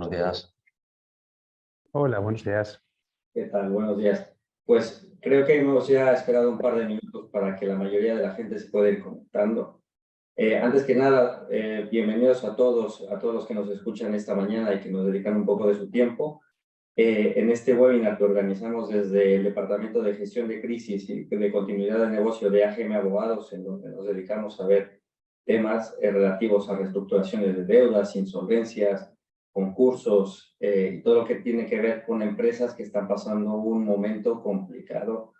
buenos días. Hola, buenos días. ¿Qué tal? Buenos días. Pues creo que hemos ya esperado un par de minutos para que la mayoría de la gente se pueda ir conectando. Antes que nada, bienvenidos a todos los que nos escuchan esta mañana y que nos dedican un poco de su tiempo. En este webinar que organizamos desde el Departamento de Gestión de Crisis y de Continuidad de Negocio de AGM Abogados, en donde nos dedicamos a ver temas relativos a reestructuraciones de deudas, insolvencias, concursos y todo lo que tiene que ver con empresas que están pasando un momento complicado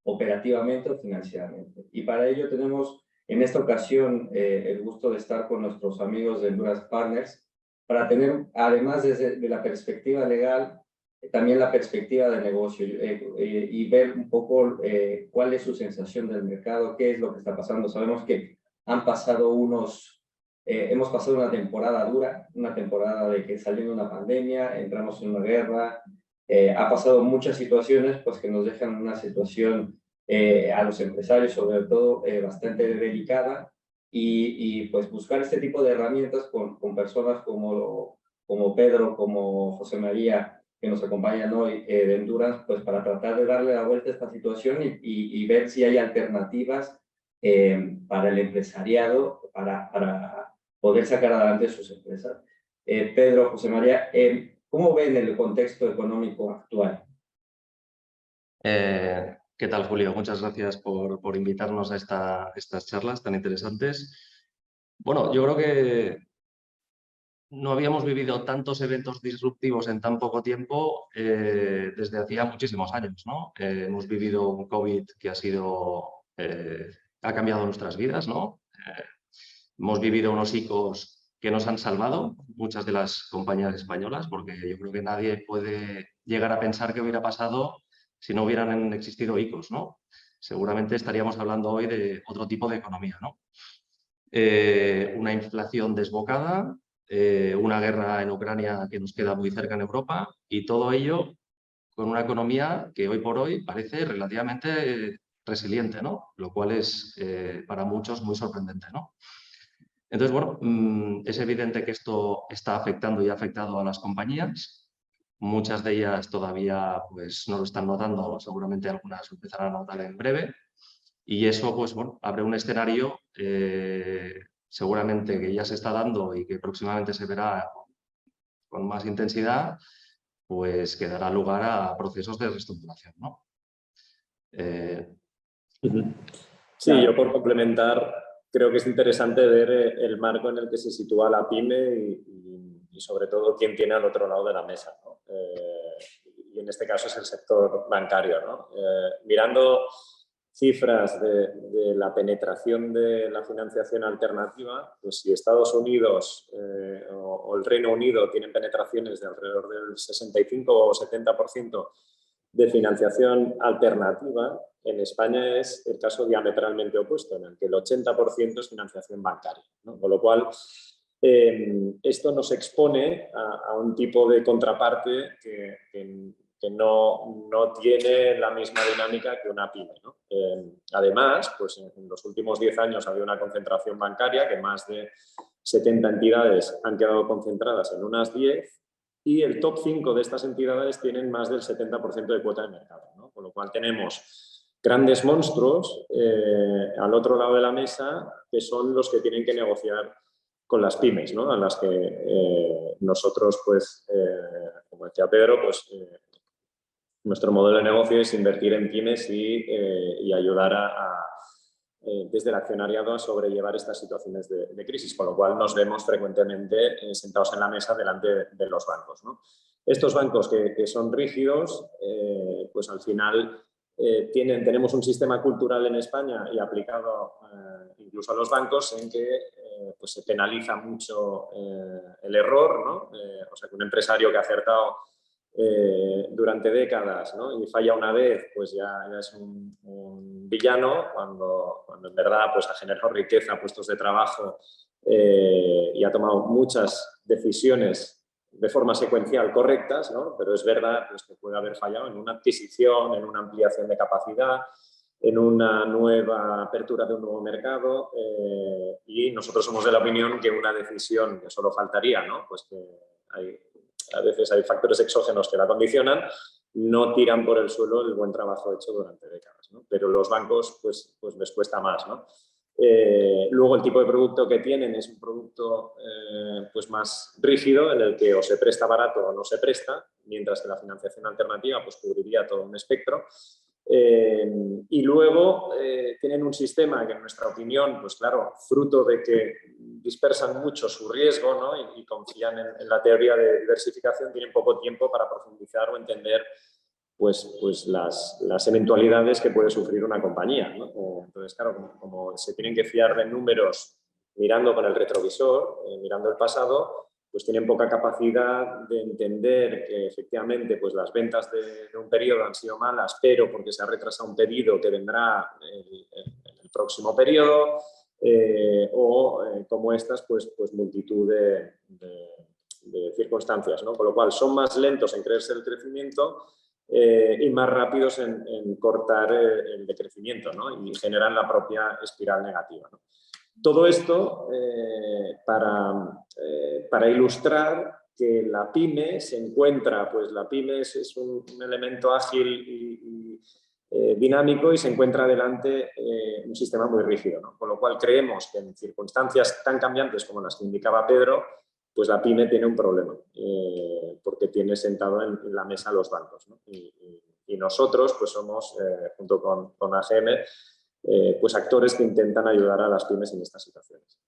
operativamente o financieramente. Y para ello tenemos en esta ocasión el gusto de estar con nuestros amigos de Endurance Partners para tener, además de la perspectiva legal, también la perspectiva de negocio y ver un poco cuál es su sensación del mercado, qué es lo que está pasando. Sabemos que han pasado hemos pasado una temporada dura, una temporada de que saliendo una pandemia, entramos en una guerra, ha pasado muchas situaciones pues, que nos dejan una situación a los empresarios, sobre todo, bastante delicada, y pues buscar este tipo de herramientas con personas como Pedro, como José María, que nos acompañan hoy de Endurance, pues para tratar de darle la vuelta a esta situación y ver si hay alternativas para el empresariado, para poder sacar adelante sus empresas. Pedro, José María, ¿cómo ven el contexto económico actual? ¿Qué tal, Julio? Muchas gracias por invitarnos a estas charlas tan interesantes. Bueno, yo creo que no habíamos vivido tantos eventos disruptivos en tan poco tiempo desde hacía muchísimos años, ¿no? Hemos vivido un COVID que ha cambiado nuestras vidas, ¿no? Hemos vivido unos ICOs que nos han salvado, muchas de las compañías españolas, porque yo creo que nadie puede llegar a pensar qué hubiera pasado si no hubieran existido ICOs, ¿no? Seguramente estaríamos hablando hoy de otro tipo de economía, ¿no? Una inflación desbocada, una guerra en Ucrania que nos queda muy cerca en Europa y todo ello con una economía que hoy por hoy parece relativamente resiliente, ¿no? Lo cual es para muchos muy sorprendente, ¿no? Entonces, bueno, es evidente que esto está afectando y ha afectado a las compañías. Muchas de ellas todavía pues, no lo están notando, seguramente algunas lo empezarán a notar en breve. Y eso, pues bueno, abre un escenario seguramente que ya se está dando y que próximamente se verá con más intensidad, pues que dará lugar a procesos de reestructuración, ¿no? Sí, yo por complementar, creo que es interesante ver el marco en el que se sitúa la PYME y sobre todo quién tiene al otro lado de la mesa, ¿no? Y en este caso es el sector bancario, ¿no? Mirando cifras de la penetración de la financiación alternativa, pues si Estados Unidos o el Reino Unido tienen penetraciones de alrededor del 65 o 70% de financiación alternativa, en España es el caso diametralmente opuesto, en el que el 80% es financiación bancaria, ¿no? Con lo cual, esto nos expone a un tipo de contraparte que no tiene la misma dinámica que una PYME, ¿no? Además, pues en los últimos 10 años ha habido una concentración bancaria que más de 70 entidades han quedado concentradas en unas 10 y el top 5 de estas entidades tienen más del 70% de cuota de mercado, ¿no? Con lo cual tenemos grandes monstruos al otro lado de la mesa que son los que tienen que negociar con las pymes, ¿no? A las que nosotros, pues, como decía Pedro, pues nuestro modelo de negocio es invertir en pymes y ayudar desde el accionariado a sobrellevar estas situaciones de crisis, con lo cual nos vemos frecuentemente sentados en la mesa delante de los bancos, ¿no? Estos bancos que son rígidos, pues al final tenemos un sistema cultural en España y aplicado incluso a los bancos en que pues se penaliza mucho el error, ¿no? O sea, que un empresario que ha acertado durante décadas, ¿no? Y falla una vez, pues ya es un villano, cuando en verdad pues ha generado riqueza, puestos de trabajo y ha tomado muchas decisiones de forma secuencial correctas, ¿no? Pero es verdad pues, que puede haber fallado en una adquisición, en una ampliación de capacidad, en una nueva apertura de un nuevo mercado y nosotros somos de la opinión que una decisión, que solo faltaría, ¿no? Pues que a veces hay factores exógenos que la condicionan, no tiran por el suelo el buen trabajo hecho durante décadas, ¿no? Pero los bancos pues les cuesta más, ¿no? Luego el tipo de producto que tienen es un producto pues más rígido en el que o se presta barato o no se presta, mientras que la financiación alternativa pues cubriría todo un espectro. Y luego tienen un sistema que en nuestra opinión, pues claro, fruto de que dispersan mucho su riesgo, ¿no? y confían en la teoría de diversificación, tienen poco tiempo para profundizar o entender pues las eventualidades que puede sufrir una compañía, ¿no? Entonces, claro, como se tienen que fiar de números mirando con el retrovisor, mirando el pasado, pues tienen poca capacidad de entender que efectivamente pues las ventas de un periodo han sido malas, pero porque se ha retrasado un pedido que vendrá en el próximo periodo, como estas, pues multitud de circunstancias, ¿no? Con lo cual son más lentos en creerse el crecimiento y más rápidos en cortar el decrecimiento, ¿no? Y generan la propia espiral negativa, ¿no? Todo esto para ilustrar que la pyme se encuentra, pues la pyme es un elemento ágil y dinámico y se encuentra delante un sistema muy rígido, ¿no? Con lo cual creemos que en circunstancias tan cambiantes como las que indicaba Pedro, pues la pyme tiene un problema, porque tiene sentado en la mesa los bancos, ¿no? Y nosotros pues somos, junto con AGM, pues actores que intentan ayudar a las pymes en estas situaciones.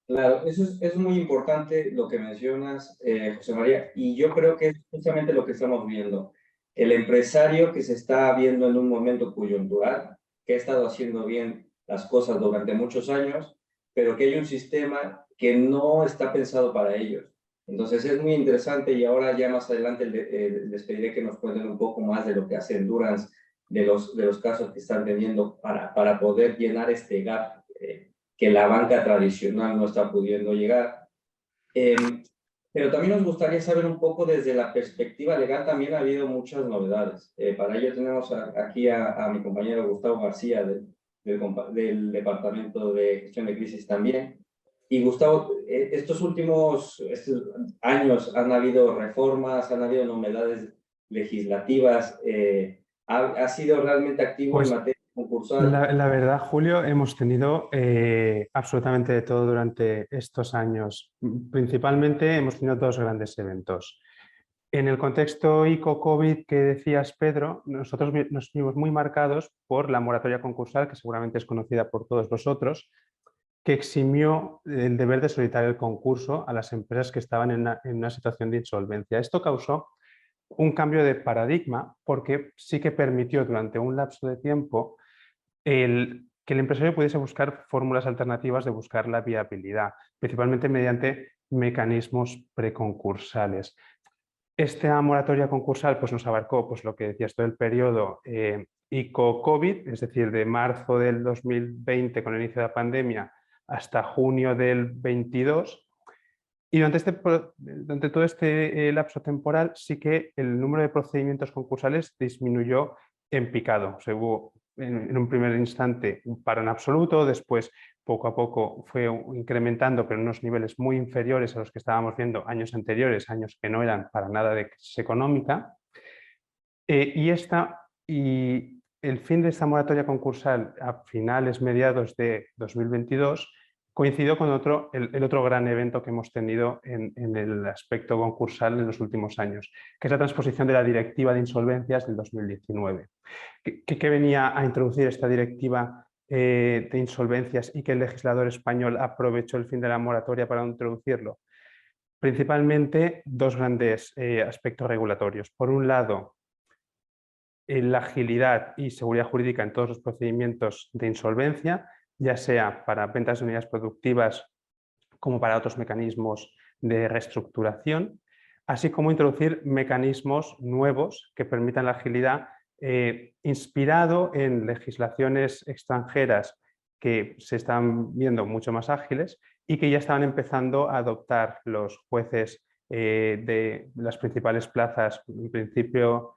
Claro, eso es muy importante lo que mencionas, José María, y yo creo que es justamente lo que estamos viendo. El empresario que se está viendo en un momento coyuntural, que ha estado haciendo bien las cosas durante muchos años, pero que hay un sistema que no está pensado para ellos. Entonces es muy interesante y ahora ya más adelante les pediré que nos cuenten un poco más de lo que hace Endurance, de los casos que están teniendo para poder llenar este gap que la banca tradicional no está pudiendo llegar. Pero también nos gustaría saber un poco desde la perspectiva legal, también ha habido muchas novedades. Para ello tenemos aquí a mi compañero Gustavo García del Departamento de Gestión de Crisis también. Y Gustavo, estos años han habido reformas, han habido novedades legislativas. ¿Ha sido realmente activo en materia concursal? La verdad, Julio, hemos tenido absolutamente de todo durante estos años. Principalmente hemos tenido dos grandes eventos. En el contexto ICO-COVID que decías, Pedro, nosotros nos vimos muy marcados por la moratoria concursal, que seguramente es conocida por todos vosotros, que eximió el deber de solicitar el concurso a las empresas que estaban en una situación de insolvencia. Esto causó un cambio de paradigma porque sí que permitió durante un lapso de tiempo que el empresario pudiese buscar fórmulas alternativas de buscar la viabilidad, principalmente mediante mecanismos preconcursales. Esta moratoria concursal pues, nos abarcó pues, lo que decías todo el periodo ICO-COVID, es decir, de marzo del 2020 con el inicio de la pandemia hasta junio del 22. Y durante todo este lapso temporal sí que el número de procedimientos concursales disminuyó en picado. O sea, hubo en un primer instante un paro en absoluto, después poco a poco fue incrementando, pero en unos niveles muy inferiores a los que estábamos viendo años anteriores, años que no eran para nada de crisis económica. Y el fin de esta moratoria concursal a finales, mediados de 2022, coincidió con el otro gran evento que hemos tenido en el aspecto concursal en los últimos años, que es la transposición de la Directiva de Insolvencias del 2019. ¿Qué venía a introducir esta Directiva de Insolvencias y que el legislador español aprovechó el fin de la moratoria para introducirlo? Principalmente dos grandes aspectos regulatorios. Por un lado, la agilidad y seguridad jurídica en todos los procedimientos de insolvencia, ya sea para ventas de unidades productivas como para otros mecanismos de reestructuración, así como introducir mecanismos nuevos que permitan la agilidad inspirado en legislaciones extranjeras que se están viendo mucho más ágiles y que ya estaban empezando a adoptar los jueces de las principales plazas, en principio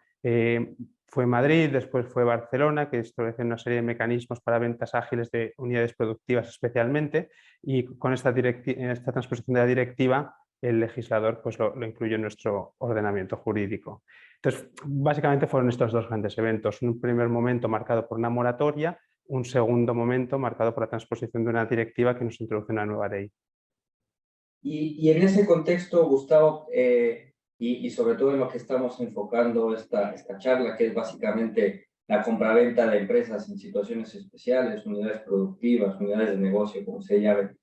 Fue Madrid, después fue Barcelona, que estableció una serie de mecanismos para ventas ágiles de unidades productivas especialmente, y con esta transposición de la directiva el legislador pues, lo incluyó en nuestro ordenamiento jurídico. Entonces, básicamente fueron estos dos grandes eventos. Un primer momento marcado por una moratoria, un segundo momento marcado por la transposición de una directiva que nos introduce una nueva ley. Y en ese contexto, Gustavo, y sobre todo en lo que estamos enfocando esta charla, que es básicamente la compraventa de empresas en situaciones especiales, unidades productivas, unidades de negocio, como se llame.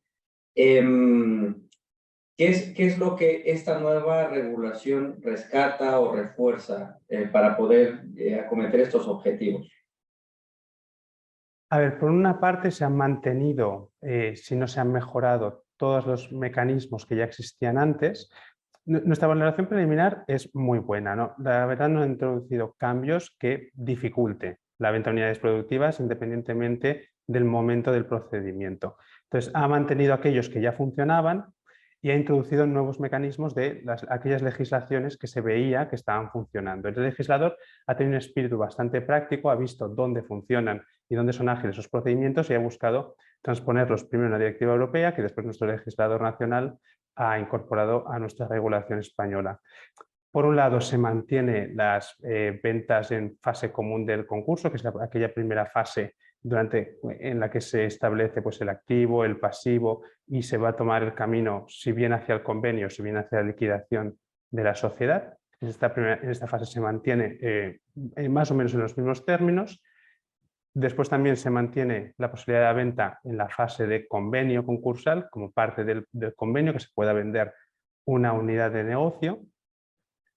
¿Qué es lo que esta nueva regulación rescata o refuerza para poder acometer estos objetivos? A ver, por una parte se han mantenido, si no se han mejorado, todos los mecanismos que ya existían antes. Nuestra valoración preliminar es muy buena, ¿no? La verdad no ha introducido cambios que dificulten la venta de unidades productivas independientemente del momento del procedimiento. Entonces, ha mantenido aquellos que ya funcionaban y ha introducido nuevos mecanismos de aquellas legislaciones que se veía que estaban funcionando. El legislador ha tenido un espíritu bastante práctico, ha visto dónde funcionan y dónde son ágiles esos procedimientos y ha buscado transponerlos primero en la directiva europea, que después nuestro legislador nacional ha incorporado a nuestra regulación española. Por un lado, se mantiene las ventas en fase común del concurso, que es aquella primera fase en la que se establece pues, el activo, el pasivo, y se va a tomar el camino, si bien hacia el convenio, si bien hacia la liquidación de la sociedad. En esta fase se mantiene más o menos en los mismos términos. Después también se mantiene la posibilidad de venta en la fase de convenio concursal, como parte del convenio, que se pueda vender una unidad de negocio.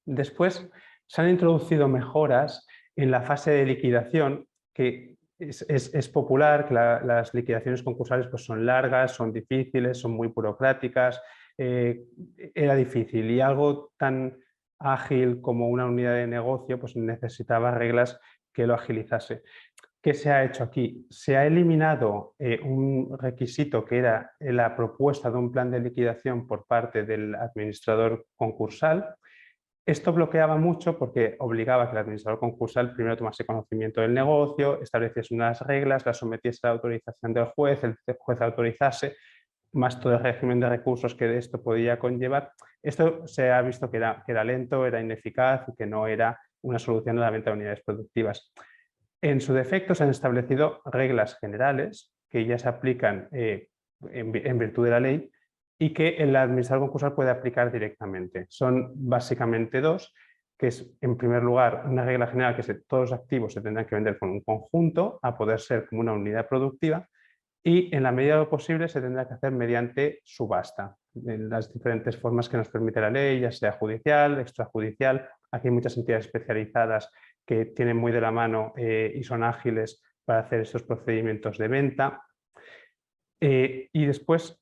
Después se han introducido mejoras en la fase de liquidación, que es popular, que las liquidaciones concursales pues son largas, son difíciles, son muy burocráticas. Era difícil y algo tan ágil como una unidad de negocio pues necesitaba reglas que lo agilizase. ¿Qué se ha hecho aquí? Se ha eliminado un requisito que era la propuesta de un plan de liquidación por parte del administrador concursal. Esto bloqueaba mucho porque obligaba a que el administrador concursal primero tomase conocimiento del negocio, estableciese unas reglas, las sometiese a la autorización del juez, el juez autorizase, más todo el régimen de recursos que de esto podía conllevar. Esto se ha visto que era lento, era ineficaz y que no era una solución a la venta de unidades productivas. En su defecto se han establecido reglas generales que ya se aplican en virtud de la ley y que el administrador concursal puede aplicar directamente. Son básicamente dos, que es en primer lugar una regla general que todos los activos se tendrán que vender con un conjunto a poder ser como una unidad productiva y en la medida de lo posible se tendrá que hacer mediante subasta, en las diferentes formas que nos permite la ley, ya sea judicial, extrajudicial. Aquí hay muchas entidades especializadas que tienen muy de la mano y son ágiles para hacer estos procedimientos de venta. Y después,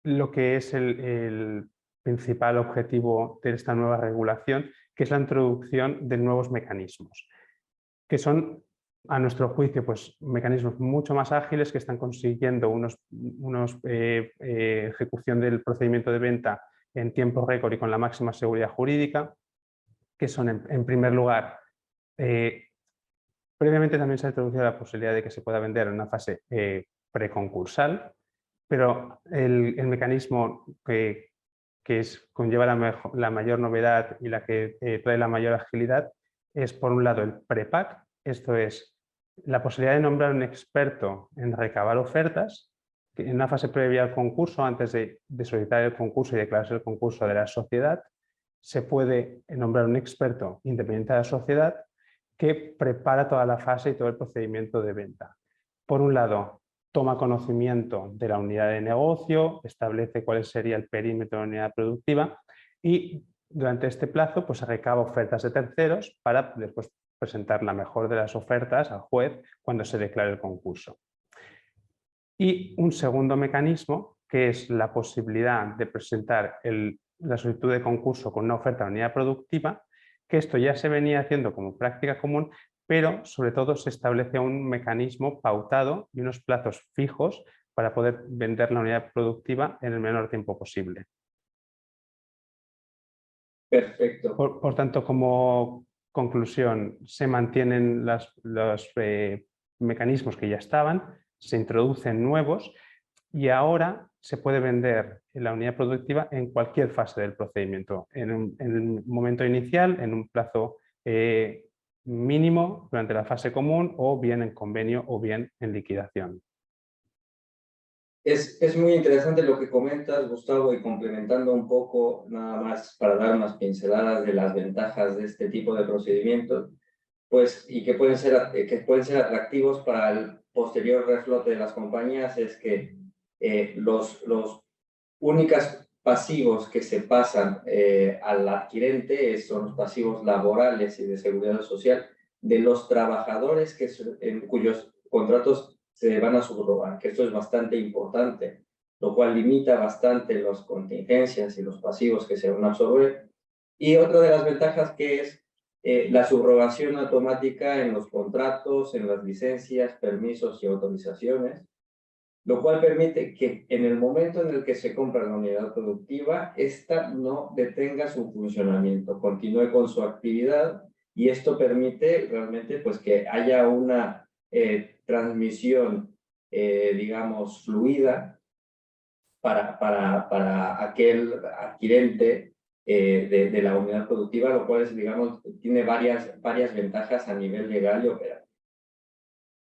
lo que es el principal objetivo de esta nueva regulación, que es la introducción de nuevos mecanismos, que son, a nuestro juicio, pues, mecanismos mucho más ágiles que están consiguiendo ejecución del procedimiento de venta en tiempo récord y con la máxima seguridad jurídica, que son, en primer lugar, previamente también se ha introducido la posibilidad de que se pueda vender en una fase preconcursal, pero el mecanismo que conlleva la mayor novedad y la que trae la mayor agilidad es, por un lado, el prepack. Esto es la posibilidad de nombrar un experto en recabar ofertas, que en una fase previa al concurso, antes de solicitar el concurso y declararse el concurso de la sociedad, se puede nombrar un experto independiente de la sociedad que prepara toda la fase y todo el procedimiento de venta. Por un lado, toma conocimiento de la unidad de negocio, establece cuál sería el perímetro de la unidad productiva y durante este plazo pues, se recaba ofertas de terceros para después presentar la mejor de las ofertas al juez cuando se declare el concurso. Y un segundo mecanismo, que es la posibilidad de presentar la solicitud de concurso con una oferta de unidad productiva, que esto ya se venía haciendo como práctica común, pero sobre todo se establece un mecanismo pautado y unos plazos fijos para poder vender la unidad productiva en el menor tiempo posible. Perfecto. Por tanto, como Conclusión, se mantienen los mecanismos que ya estaban, se introducen nuevos y ahora se puede vender la unidad productiva en cualquier fase del procedimiento, en el momento inicial, en un plazo mínimo durante la fase común o bien en convenio o bien en liquidación. Es muy interesante lo que comentas, Gustavo, y complementando un poco, nada más para dar unas pinceladas de las ventajas de este tipo de procedimientos, pues, y que pueden ser atractivos para el posterior reflote de las compañías, es que los únicos pasivos que se pasan al adquirente son los pasivos laborales y de seguridad social de los trabajadores en cuyos contratos se van a subrogar, que esto es bastante importante, lo cual limita bastante las contingencias y los pasivos que se van a absorber. Y otra de las ventajas que es la subrogación automática en los contratos, en las licencias, permisos y autorizaciones, lo cual permite que en el momento en el que se compra la unidad productiva, esta no detenga su funcionamiento, continúe con su actividad, y esto permite realmente pues, que haya una transmisión, digamos, fluida para aquel adquirente de la unidad productiva, lo cual es, digamos, tiene varias ventajas a nivel legal y operativo.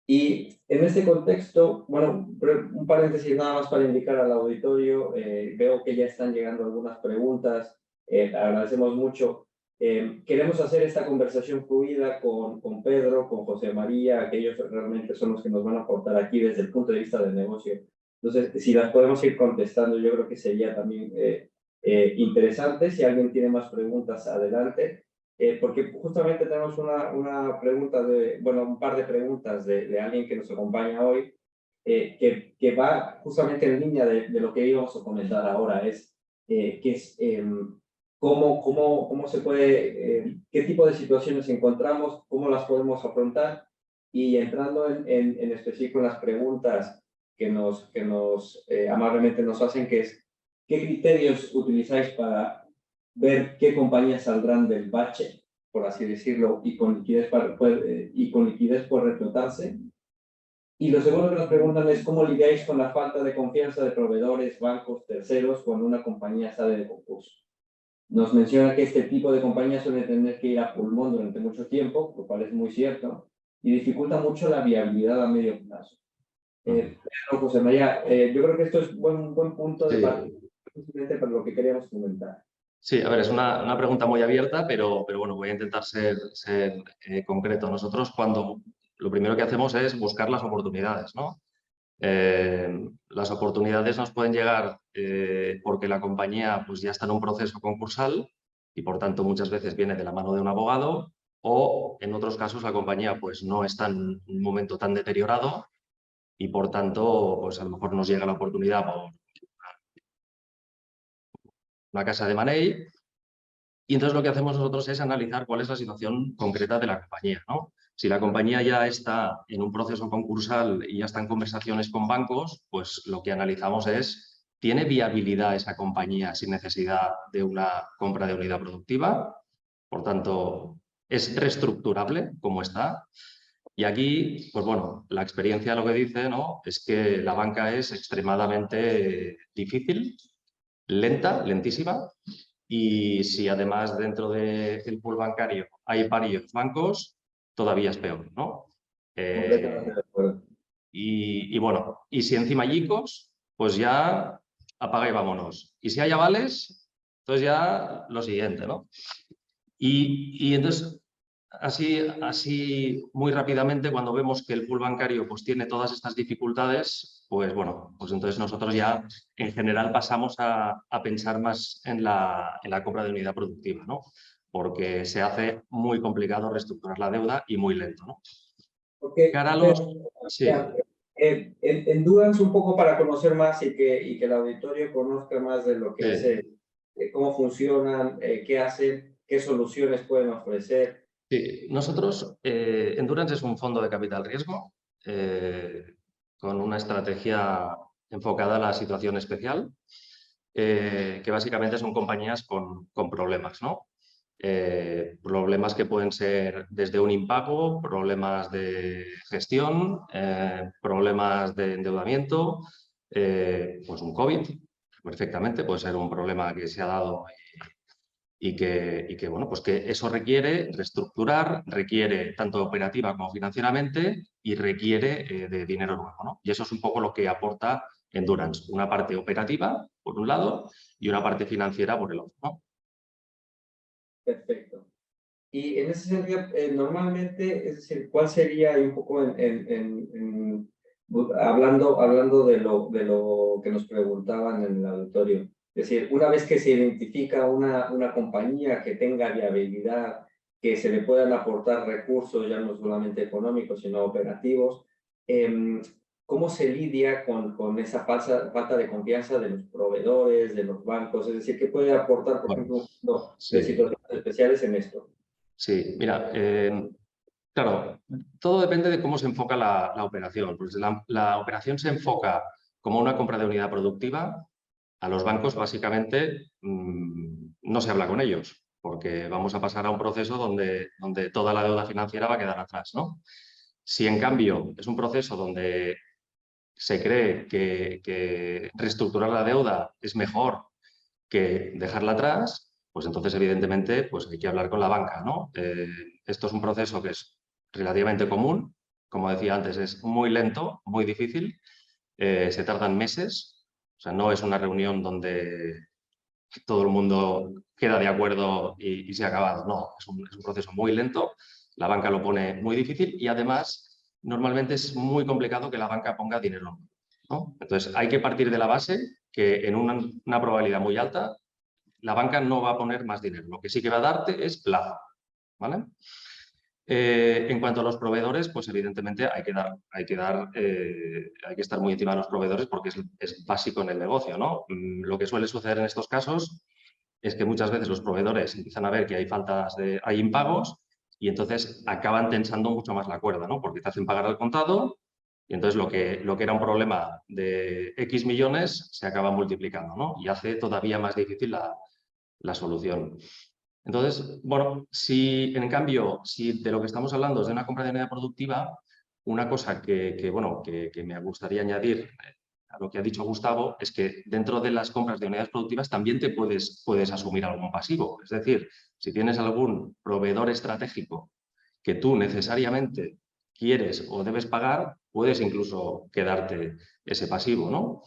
Y en este contexto, bueno, un paréntesis nada más para indicar al auditorio, veo que ya están llegando algunas preguntas, agradecemos mucho. Queremos hacer esta conversación fluida con Pedro, con José María, que ellos realmente son los que nos van a aportar aquí desde el punto de vista del negocio. Entonces, si las podemos ir contestando, yo creo que sería también interesante. Si alguien tiene más preguntas, adelante. Porque justamente tenemos una pregunta bueno, un par de preguntas de alguien que nos acompaña hoy, que va justamente en línea de lo que íbamos a comentar ahora, cómo se puede, qué tipo de situaciones encontramos, cómo las podemos afrontar, y entrando en específico en las preguntas que amablemente nos hacen, que es, ¿qué criterios utilizáis para ver qué compañías saldrán del bache, por así decirlo, y con liquidez por reflotarse? Y lo segundo que nos preguntan es cómo lidiáis con la falta de confianza de proveedores, bancos, terceros, cuando una compañía sale de concurso. Nos menciona que este tipo de compañías suele tener que ir a pulmón durante mucho tiempo, lo cual es muy cierto, y dificulta mucho la viabilidad a medio plazo. Pero, José María, yo creo que esto es un buen punto de partida, simplemente para lo que queríamos comentar. Sí, a ver, es una pregunta muy abierta, pero bueno, voy a intentar ser concreto. Nosotros lo primero que hacemos es buscar las oportunidades, ¿no? Las oportunidades nos pueden llegar porque la compañía pues, ya está en un proceso concursal y por tanto muchas veces viene de la mano de un abogado, o en otros casos la compañía pues, no está en un momento tan deteriorado y por tanto pues, a lo mejor nos llega la oportunidad por una casa de money. Y entonces lo que hacemos nosotros es analizar cuál es la situación concreta de la compañía, ¿no? Si la compañía ya está en un proceso concursal y ya está en conversaciones con bancos, pues lo que analizamos es, ¿tiene viabilidad esa compañía sin necesidad de una compra de unidad productiva? Por tanto, ¿es reestructurable como está? Y aquí, pues bueno, la experiencia lo que dice, ¿no? Es que la banca es extremadamente difícil, lentísima. Y si además dentro del pool bancario hay varios bancos, todavía es peor, ¿no? Completamente de acuerdo. Y bueno, y si encima hay ICOs, pues ya apaga y vámonos. Y si hay avales, entonces ya lo siguiente, ¿no? Y entonces, así muy rápidamente, cuando vemos que el pool bancario pues, tiene todas estas dificultades, pues bueno, pues entonces nosotros ya en general pasamos a pensar más en la compra de unidad productiva, ¿no? Porque se hace muy complicado reestructurar la deuda y muy lento, ¿no? Okay. Cara a los... Sí. Endurance un poco para conocer más y que el auditorio conozca más de lo que es, cómo funcionan, qué hacen, qué soluciones pueden ofrecer. Sí, nosotros, Endurance es un fondo de capital riesgo con una estrategia enfocada a la situación especial, que básicamente son compañías con problemas, ¿no? problemas que pueden ser desde un impago, problemas de gestión, problemas de endeudamiento, pues un COVID, perfectamente, puede ser un problema que se ha dado y que, bueno, pues que eso requiere reestructurar, requiere tanto operativa como financieramente y requiere de dinero nuevo, ¿no? Y eso es un poco lo que aporta Endurance, una parte operativa, por un lado, y una parte financiera por el otro, ¿no? Perfecto. Y en ese sentido, normalmente, es decir, ¿cuál sería y un poco hablando de lo que nos preguntaban en el auditorio? Es decir, una vez que se identifica una compañía que tenga viabilidad, que se le puedan aportar recursos, ya no solamente económicos, sino operativos, ¿cómo se lidia con esa falta de confianza de los proveedores, de los bancos? Es decir, ¿qué puede aportar, por Bueno, ejemplo, un fondo de sí, situaciones especiales en esto? sí, mira, claro, todo depende de cómo se enfoca la operación. Pues la operación se enfoca como una compra de unidad productiva. A los bancos, básicamente, no se habla con ellos, porque vamos a pasar a un proceso donde toda la deuda financiera va a quedar atrás, ¿no? Si, en cambio, es un proceso donde se cree que reestructurar la deuda es mejor que dejarla atrás, pues entonces, evidentemente, pues hay que hablar con la banca, ¿no? Esto es un proceso que es relativamente común. Como decía antes, es muy lento, muy difícil. Se tardan meses. O sea, no es una reunión donde todo el mundo queda de acuerdo y se ha acabado. No, es un proceso muy lento. La banca lo pone muy difícil y, además, normalmente es muy complicado que la banca ponga dinero, ¿no? Entonces, hay que partir de la base que en una probabilidad muy alta la banca no va a poner más dinero. Lo que sí que va a darte es plazo, ¿vale? En cuanto a los proveedores, pues evidentemente hay que estar muy encima de los proveedores porque es básico en el negocio, ¿no? Lo que suele suceder en estos casos es que muchas veces los proveedores empiezan a ver que hay impagos y entonces acaban tensando mucho más la cuerda, ¿no? Porque te hacen pagar al contado y entonces lo que era un problema de X millones se acaba multiplicando, ¿no? Y hace todavía más difícil la solución. Entonces, bueno, si en cambio, si de lo que estamos hablando es de una compra de unidad productiva, una cosa que me gustaría añadir a lo que ha dicho Gustavo es que dentro de las compras de unidades productivas también te puedes asumir algún pasivo. Es decir, si tienes algún proveedor estratégico que tú necesariamente quieres o debes pagar, puedes incluso quedarte ese pasivo, ¿no?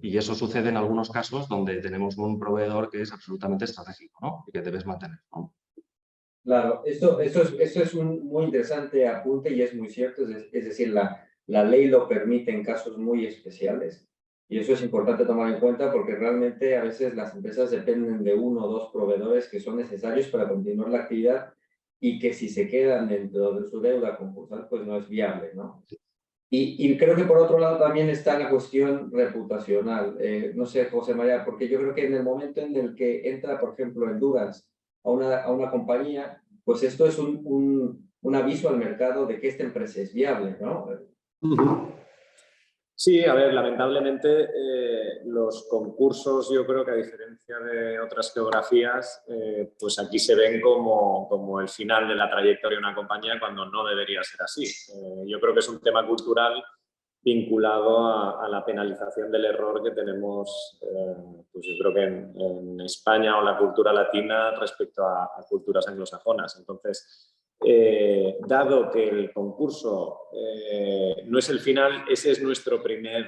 Y eso sucede en algunos casos donde tenemos un proveedor que es absolutamente estratégico, ¿no? Y que debes mantener, ¿no? Claro, eso es un muy interesante apunte y es muy cierto, es decir, la ley lo permite en casos muy especiales y eso es importante tomar en cuenta porque realmente a veces las empresas dependen de uno o dos proveedores que son necesarios para continuar la actividad y que si se quedan dentro de su deuda concursal, pues no es viable, ¿no? Y creo que por otro lado también está la cuestión reputacional. No sé, José María, porque yo creo que en el momento en el que entra, por ejemplo, Endurance a una compañía, pues esto es un aviso al mercado de que esta empresa es viable, ¿no? Sí, a ver, lamentablemente los concursos, yo creo que a diferencia de otras geografías, pues aquí se ven como el final de la trayectoria de una compañía cuando no debería ser así. Yo creo que es un tema cultural vinculado a la penalización del error que tenemos, pues yo creo que en España o la cultura latina respecto a culturas anglosajonas. Entonces, dado que el concurso no es el final, ese es nuestro primer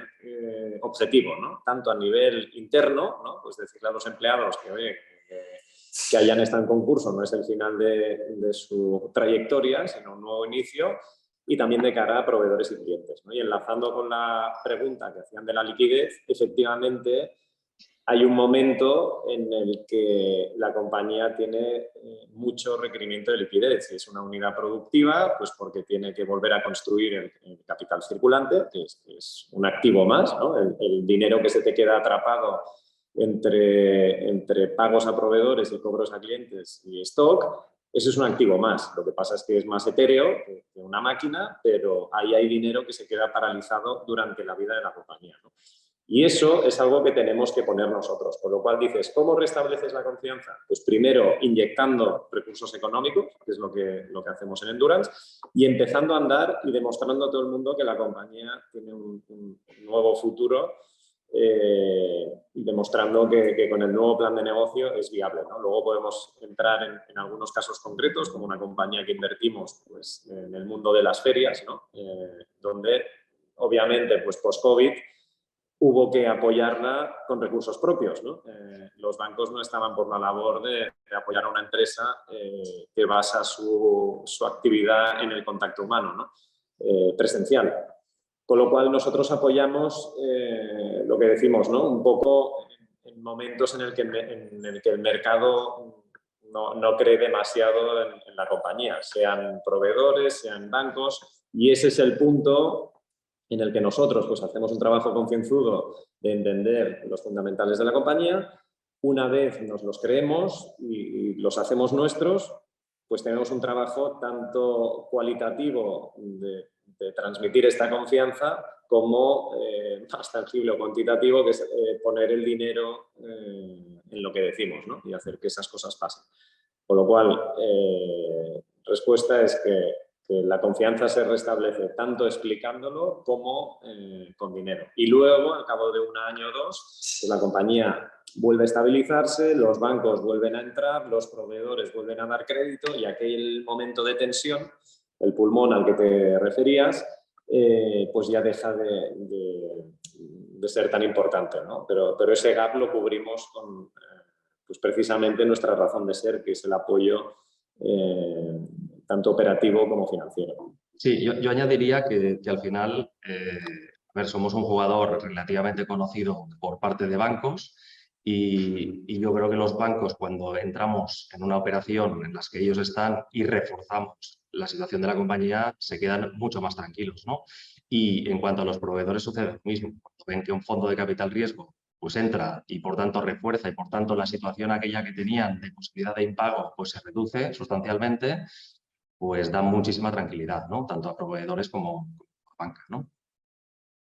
objetivo, ¿no? Tanto a nivel interno, ¿no? Pues decirle a los empleados que, oye, que hayan estado en concurso no es el final de su trayectoria, sino un nuevo inicio, y también de cara a proveedores y clientes, ¿no? Y enlazando con la pregunta que hacían de la liquidez, efectivamente hay un momento en el que la compañía tiene mucho requerimiento de liquidez. Si es una unidad productiva, pues porque tiene que volver a construir el capital circulante, que es un activo más, ¿no? El dinero que se te queda atrapado entre pagos a proveedores y cobros a clientes y stock, eso es un activo más. Lo que pasa es que es más etéreo que una máquina, pero ahí hay dinero que se queda paralizado durante la vida de la compañía, ¿no? Y eso es algo que tenemos que poner nosotros. Con lo cual dices, ¿cómo restableces la confianza? Pues primero inyectando recursos económicos, que es lo que hacemos en Endurance, y empezando a andar y demostrando a todo el mundo que la compañía tiene un nuevo futuro, y demostrando que con el nuevo plan de negocio es viable, ¿no? Luego podemos entrar en algunos casos concretos, como una compañía que invertimos pues, en el mundo de las ferias, ¿no? Donde obviamente pues, post-COVID hubo que apoyarla con recursos propios, ¿no? Los bancos no estaban por la labor de apoyar a una empresa que basa su actividad en el contacto humano, ¿no? Presencial. Con lo cual nosotros apoyamos lo que decimos, ¿no? Un poco en momentos en el que el mercado no cree demasiado en la compañía, sean proveedores, sean bancos, y ese es el punto en el que nosotros pues, hacemos un trabajo concienzudo de entender los fundamentales de la compañía. Una vez nos los creemos y los hacemos nuestros, pues tenemos un trabajo tanto cualitativo de transmitir esta confianza como más tangible o cuantitativo, que es poner el dinero en lo que decimos, ¿no? Y hacer que esas cosas pasen. Con lo cual, respuesta es que la confianza se restablece tanto explicándolo como con dinero. Y luego, al cabo de un año o dos, pues la compañía vuelve a estabilizarse, los bancos vuelven a entrar, los proveedores vuelven a dar crédito y aquel momento de tensión, el pulmón al que te referías, pues ya deja de ser tan importante, ¿no? Pero ese gap lo cubrimos con pues precisamente nuestra razón de ser, que es el apoyo tanto operativo como financiero. Sí, yo añadiría que al final, a ver, somos un jugador relativamente conocido por parte de bancos y yo creo que los bancos, cuando entramos en una operación en las que ellos están y reforzamos la situación de la compañía, se quedan mucho más tranquilos, ¿no? Y en cuanto a los proveedores sucede lo mismo. Cuando ven que un fondo de capital riesgo pues entra y por tanto refuerza y por tanto la situación aquella que tenían de posibilidad de impago pues se reduce sustancialmente, pues da muchísima tranquilidad, ¿no? Tanto a proveedores como a banca, ¿no?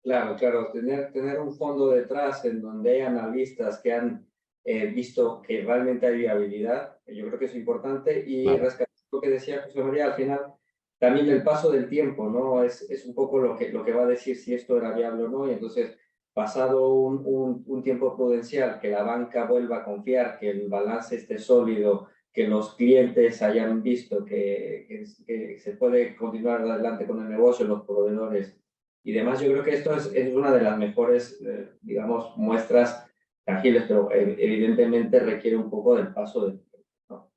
Claro, claro, tener un fondo detrás en donde hay analistas que han visto que realmente hay viabilidad, yo creo que es importante. Y Claro. rescatar lo que decía José María, al final también el paso del tiempo, ¿no? Es un poco lo que va a decir si esto era viable o no, y entonces pasado un tiempo prudencial, que la banca vuelva a confiar, que el balance esté sólido, que los clientes hayan visto que se puede continuar adelante con el negocio, los proveedores y demás. Yo creo que esto es una de las mejores, digamos, muestras tangibles, pero evidentemente requiere un poco del paso del tiempo, ¿no?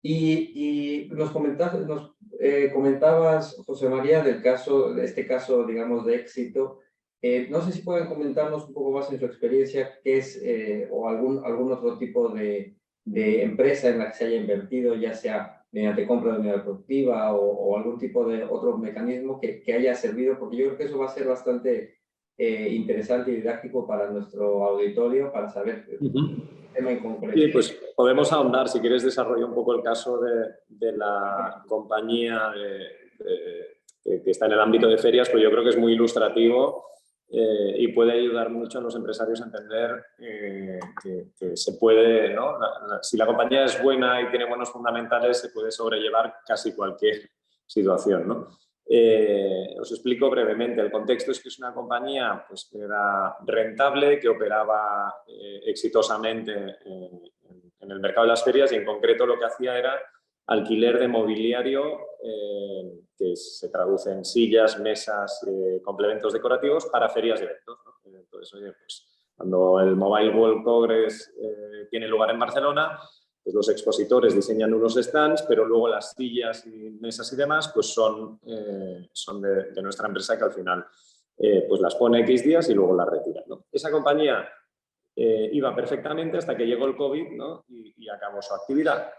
Y nos comentabas, José María, de este caso, digamos, de éxito. No sé si pueden comentarnos un poco más en su experiencia qué es, o algún otro tipo de empresa en la que se haya invertido, ya sea mediante compra de unidad productiva o algún tipo de otro mecanismo que haya servido, porque yo creo que eso va a ser bastante interesante y didáctico para nuestro auditorio, para saber el tema en concreto. Sí, pues podemos ahondar, si quieres desarrollar un poco el caso de la compañía que está en el ámbito de ferias, pues yo creo que es muy ilustrativo y puede ayudar mucho a los empresarios a entender que se puede, ¿no? Si la compañía es buena y tiene buenos fundamentales, se puede sobrellevar casi cualquier situación, ¿no? Os explico brevemente. El contexto es que es una compañía pues, que era rentable, que operaba exitosamente en el mercado de las ferias, y en concreto lo que hacía era alquiler de mobiliario que se traduce en sillas, mesas, complementos decorativos para ferias y eventos, ¿no? Entonces, oye, pues, cuando el Mobile World Congress tiene lugar en Barcelona, pues los expositores diseñan unos stands, pero luego las sillas y mesas y demás pues son de nuestra empresa, que al final pues las pone X días y luego las retira, ¿no? Esa compañía iba perfectamente hasta que llegó el COVID, ¿no? y acabó su actividad.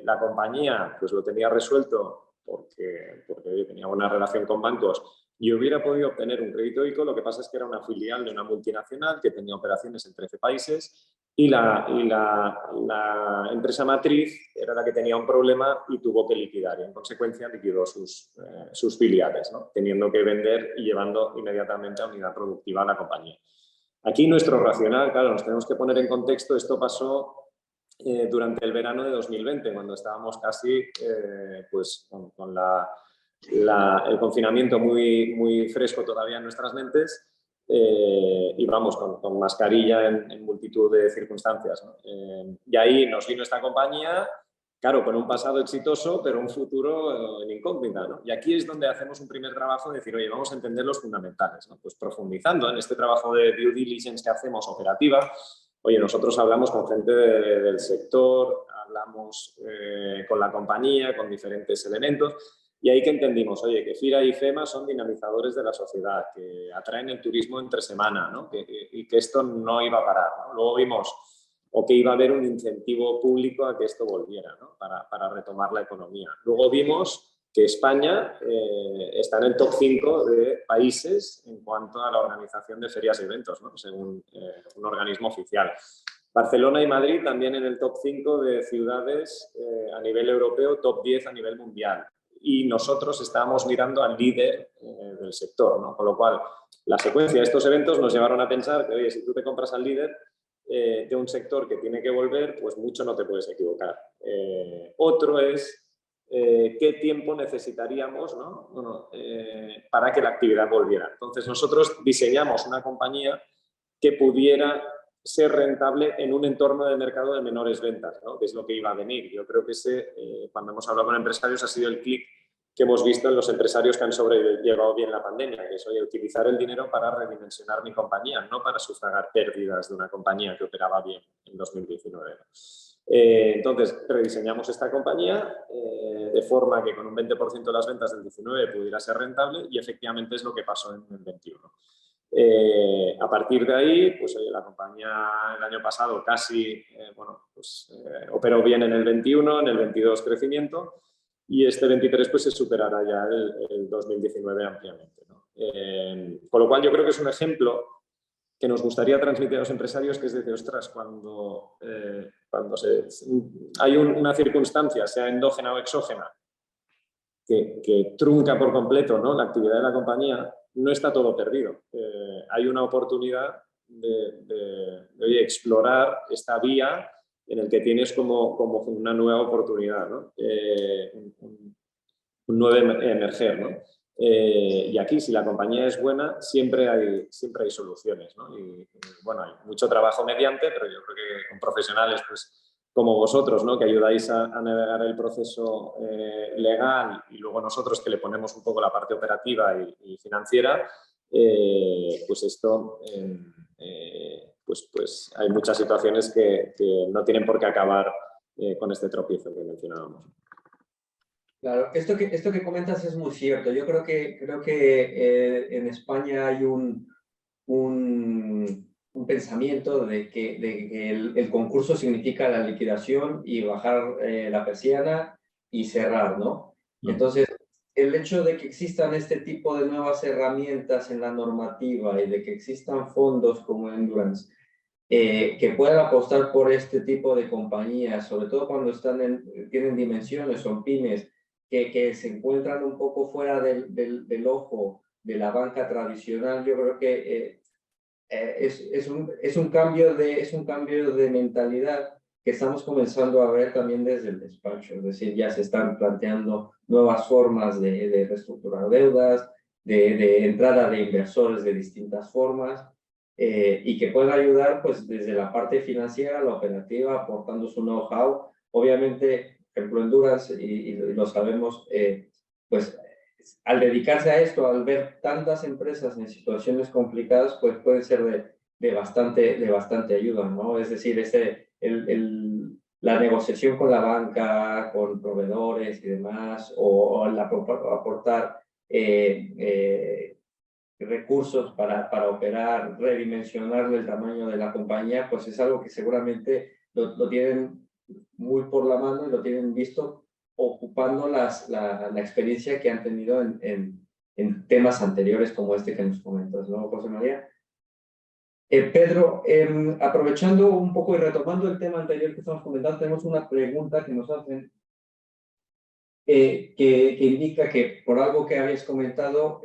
La compañía pues lo tenía resuelto porque tenía una relación con bancos y hubiera podido obtener un crédito ICO. Lo que pasa es que era una filial de una multinacional que tenía operaciones en 13 países y la empresa matriz era la que tenía un problema y tuvo que liquidar, y en consecuencia liquidó sus filiales, ¿no? Teniendo que vender y llevando inmediatamente a unidad productiva a la compañía. Aquí nuestro racional, claro, nos tenemos que poner en contexto, esto pasó durante el verano de 2020, cuando estábamos casi pues con el confinamiento muy fresco todavía en nuestras mentes, y vamos, con mascarilla en multitud de circunstancias, ¿no? Y ahí nos vino esta compañía, claro, con un pasado exitoso, pero un futuro en incógnita, ¿no? Y aquí es donde hacemos un primer trabajo de decir, oye, vamos a entender los fundamentales, ¿no? Pues profundizando en este trabajo de due diligence que hacemos operativa. Oye, nosotros hablamos con gente del sector, hablamos con la compañía, con diferentes elementos, y ahí que entendimos, oye, que FIRA y FEMA son dinamizadores de la sociedad, que atraen el turismo entre semana, ¿no? Y que esto no iba a parar, ¿no? Luego vimos o que iba a haber un incentivo público a que esto volviera, ¿no? Para retomar la economía. Luego vimos que España está en el top 5 de países en cuanto a la organización de ferias y eventos, ¿no? Según un organismo oficial. Barcelona y Madrid también en el top 5 de ciudades a nivel europeo, top 10 a nivel mundial. Y nosotros estábamos mirando al líder del sector, ¿no? Con lo cual, la secuencia de estos eventos nos llevaron a pensar que, oye, si tú te compras al líder de un sector que tiene que volver, pues mucho no te puedes equivocar. Otro es qué tiempo necesitaríamos, ¿no? Bueno, para que la actividad volviera. Entonces, nosotros diseñamos una compañía que pudiera ser rentable en un entorno de mercado de menores ventas, ¿no? Que es lo que iba a venir. Yo creo que cuando hemos hablado con empresarios, ha sido el clic que hemos visto en los empresarios que han sobrellevado bien la pandemia, que es, oye, utilizar el dinero para redimensionar mi compañía, no para sufragar pérdidas de una compañía que operaba bien en 2019. Entonces, rediseñamos esta compañía de forma que con un 20% de las ventas del 19 pudiera ser rentable, y efectivamente es lo que pasó en el 21. A partir de ahí, pues oye, la compañía el año pasado casi operó bien en el 21, en el 22 crecimiento, y este 23 pues se superará ya el 2019 ampliamente, ¿no? Con lo cual yo creo que es un ejemplo que nos gustaría transmitir a los empresarios, que es decir, ostras, cuando hay una circunstancia, sea endógena o exógena, que trunca por completo, ¿no?, la actividad de la compañía, no está todo perdido. Hay una oportunidad de explorar esta vía en el que tienes como una nueva oportunidad, ¿no? Un nuevo emerger, ¿no? Y aquí, si la compañía es buena, siempre hay soluciones, ¿no? Y bueno, hay mucho trabajo mediante, pero yo creo que con profesionales pues, como vosotros, ¿no?, que ayudáis a navegar el proceso legal, y luego nosotros que le ponemos un poco la parte operativa y financiera, pues esto, pues hay muchas situaciones que no tienen por qué acabar con este tropiezo que mencionábamos. Claro, esto que comentas es muy cierto. Yo creo que en España hay un pensamiento de que el concurso significa la liquidación y bajar la persiana y cerrar, ¿no? Entonces, el hecho de que existan este tipo de nuevas herramientas en la normativa y de que existan fondos como Endurance que puedan apostar por este tipo de compañías, sobre todo cuando tienen dimensiones, son pymes, que se encuentran un poco fuera del ojo de la banca tradicional, yo creo que es un cambio de mentalidad que estamos comenzando a ver también desde el despacho. Es decir, ya se están planteando nuevas formas de reestructurar deudas, de entrada de inversores de distintas formas, y que pueden ayudar pues desde la parte financiera, la operativa, aportando su know-how. Obviamente, por ejemplo, Endurance, y lo sabemos, pues al dedicarse a esto, al ver tantas empresas en situaciones complicadas, pues puede ser de bastante ayuda, ¿no? Es decir, la negociación con la banca, con proveedores y demás, o aportar recursos para operar, redimensionar el tamaño de la compañía, pues es algo que seguramente lo tienen muy por la mano y lo tienen visto ocupando la experiencia que han tenido en temas anteriores como este que nos comentas, ¿no, José María? Pedro, aprovechando un poco y retomando el tema anterior que estamos comentando, tenemos una pregunta que nos hacen que indica que por algo que habéis comentado,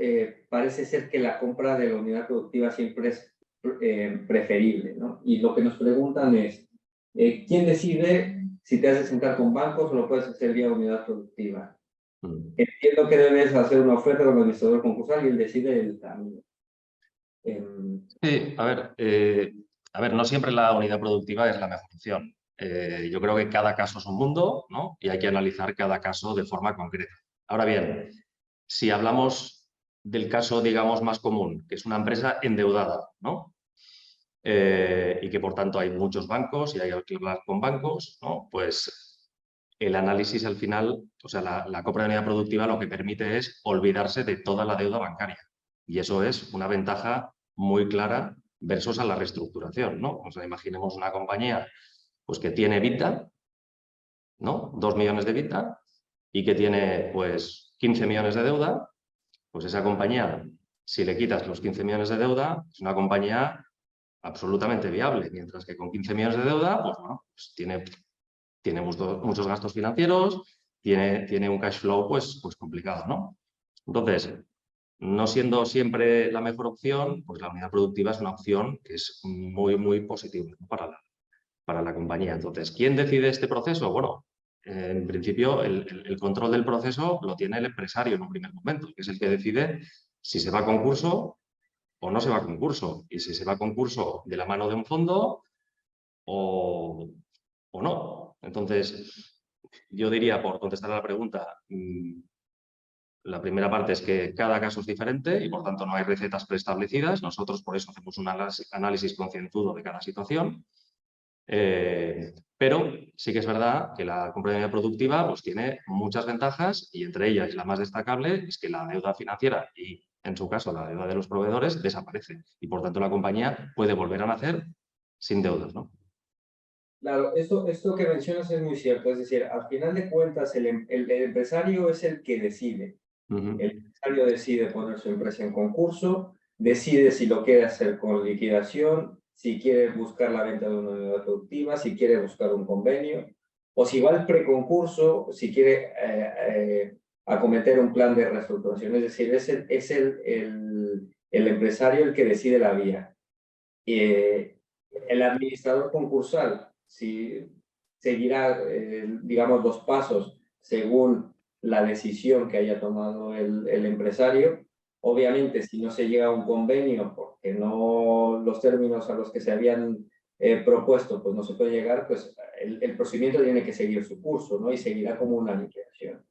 parece ser que la compra de la unidad productiva siempre es preferible, ¿no? Y lo que nos preguntan es, ¿quién decide si te has de sentar con bancos o lo puedes hacer vía unidad productiva? Entiendo que debes hacer una oferta con el administrador concursal y él decide el camino. Sí, a ver, no siempre la unidad productiva es la mejor opción. Yo creo que cada caso es un mundo, ¿no? Y hay que analizar cada caso de forma concreta. Ahora bien, si hablamos del caso, digamos, más común, que es una empresa endeudada, ¿no? Y que por tanto hay muchos bancos y hay que hablar con bancos, ¿no? Pues el análisis al final, o sea, la compra de unidad productiva lo que permite es olvidarse de toda la deuda bancaria. Y eso es una ventaja muy clara versus a la reestructuración, ¿no? O sea, imaginemos una compañía pues, que tiene EBITDA, ¿no? 2 millones de EBITDA y que tiene pues 15 millones de deuda, pues esa compañía, si le quitas los 15 millones de deuda, es una compañía absolutamente viable, mientras que con 15 millones de deuda, pues bueno, pues tiene muchos gastos financieros, tiene un cash flow pues complicado, ¿no? Entonces, no siendo siempre la mejor opción, pues la unidad productiva es una opción que es muy positiva, ¿no? para la compañía. Entonces, ¿quién decide este proceso? Bueno, en principio el control del proceso lo tiene el empresario en un primer momento, que es el que decide si se va a concurso o no se va a concurso, y si se va a concurso de la mano de un fondo o no. Entonces, yo diría, por contestar a la pregunta, la primera parte es que cada caso es diferente y por tanto no hay recetas preestablecidas. Nosotros por eso hacemos un análisis concienzudo de cada situación. Pero sí que es verdad que la compra de unidad productiva pues, tiene muchas ventajas y entre ellas la más destacable es que la deuda financiera y en su caso la deuda de los proveedores desaparece y por tanto la compañía puede volver a nacer sin deudas, ¿no? Claro, esto que mencionas es muy cierto, es decir, al final de cuentas el empresario es el que decide. El empresario decide poner su empresa en concurso, decide si lo quiere hacer con liquidación, si quiere buscar la venta de una unidad productiva, si quiere buscar un convenio, o si va al preconcurso, si quiere acometer un plan de reestructuración. Es decir, es el empresario el que decide la vía. El administrador concursal, si seguirá, digamos, los pasos según la decisión que haya tomado el empresario. Obviamente, si no se llega a un convenio, porque no los términos a los que se habían propuesto, pues no se puede llegar, pues el procedimiento tiene que seguir su curso, ¿no? Y seguirá como una liquidación.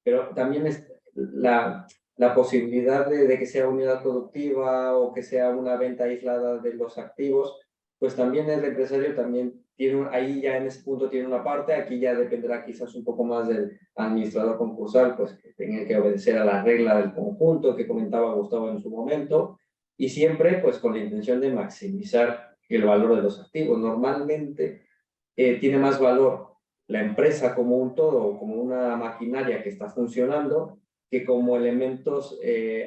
Pero también es la posibilidad de que sea unidad productiva o que sea una venta aislada de los activos, pues también el empresario también tiene, ahí ya en ese punto tiene una parte, aquí ya dependerá quizás un poco más del administrador concursal, pues que tenga que obedecer a la regla del conjunto que comentaba Gustavo en su momento, y siempre pues con la intención de maximizar el valor de los activos. Normalmente tiene más valor la empresa como un todo, como una maquinaria que está funcionando, que como elementos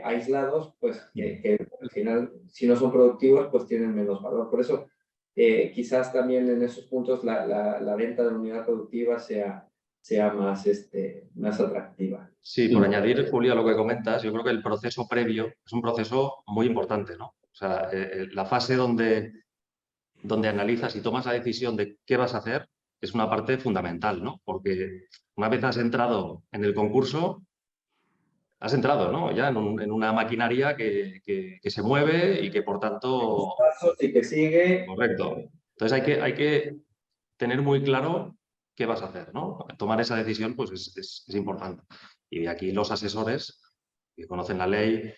aislados, pues que al final, si no son productivos, pues tienen menos valor. Por eso, quizás también en esos puntos la venta de la unidad productiva sea más atractiva. Sí, por añadir, Julio, a lo que comentas, yo creo que el proceso previo es un proceso muy importante, ¿no? O sea, la fase donde analizas y tomas la decisión de qué vas a hacer es una parte fundamental, ¿no? Porque una vez has entrado en el concurso, has entrado, ¿no? Ya en una maquinaria que se mueve y que por tanto... Pasos y que sigue. Correcto. Entonces hay que tener muy claro qué vas a hacer, ¿no? Tomar esa decisión pues es importante. Y de aquí los asesores que conocen la ley,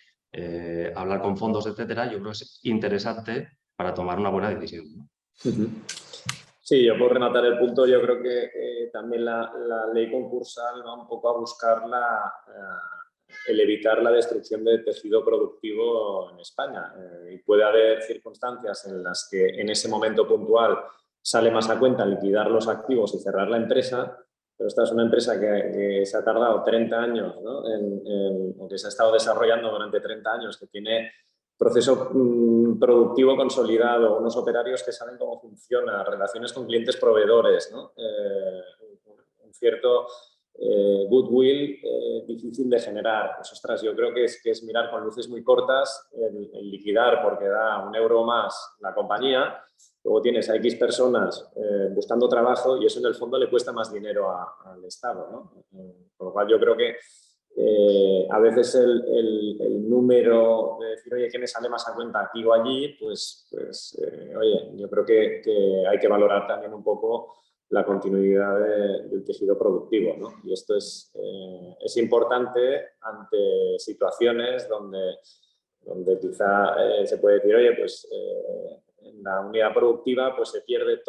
hablar con fondos, etcétera, yo creo que es interesante para tomar una buena decisión, ¿no? Sí, yo por rematar el punto, yo creo que también la ley concursal va un poco a buscar el evitar la destrucción del tejido productivo en España. Y puede haber circunstancias en las que en ese momento puntual sale más a cuenta liquidar los activos y cerrar la empresa, pero esta es una empresa que se ha tardado 30 años, ¿no? o que se ha estado desarrollando durante 30 años, que tiene proceso productivo consolidado, unos operarios que saben cómo funciona, relaciones con clientes proveedores, ¿no? Un cierto goodwill difícil de generar. Pues, ostras, yo creo que es mirar con luces muy cortas el liquidar porque da €1 más la compañía. Luego tienes a X personas buscando trabajo y eso en el fondo le cuesta más dinero al Estado, ¿no? Con lo cual yo creo que a veces el número de decir, oye, ¿qué me sale más a cuenta aquí o allí? Pues oye, yo creo que hay que valorar también un poco la continuidad del tejido productivo, ¿no? Y esto es importante ante situaciones donde quizá se puede decir, oye, pues en la unidad productiva pues se pierde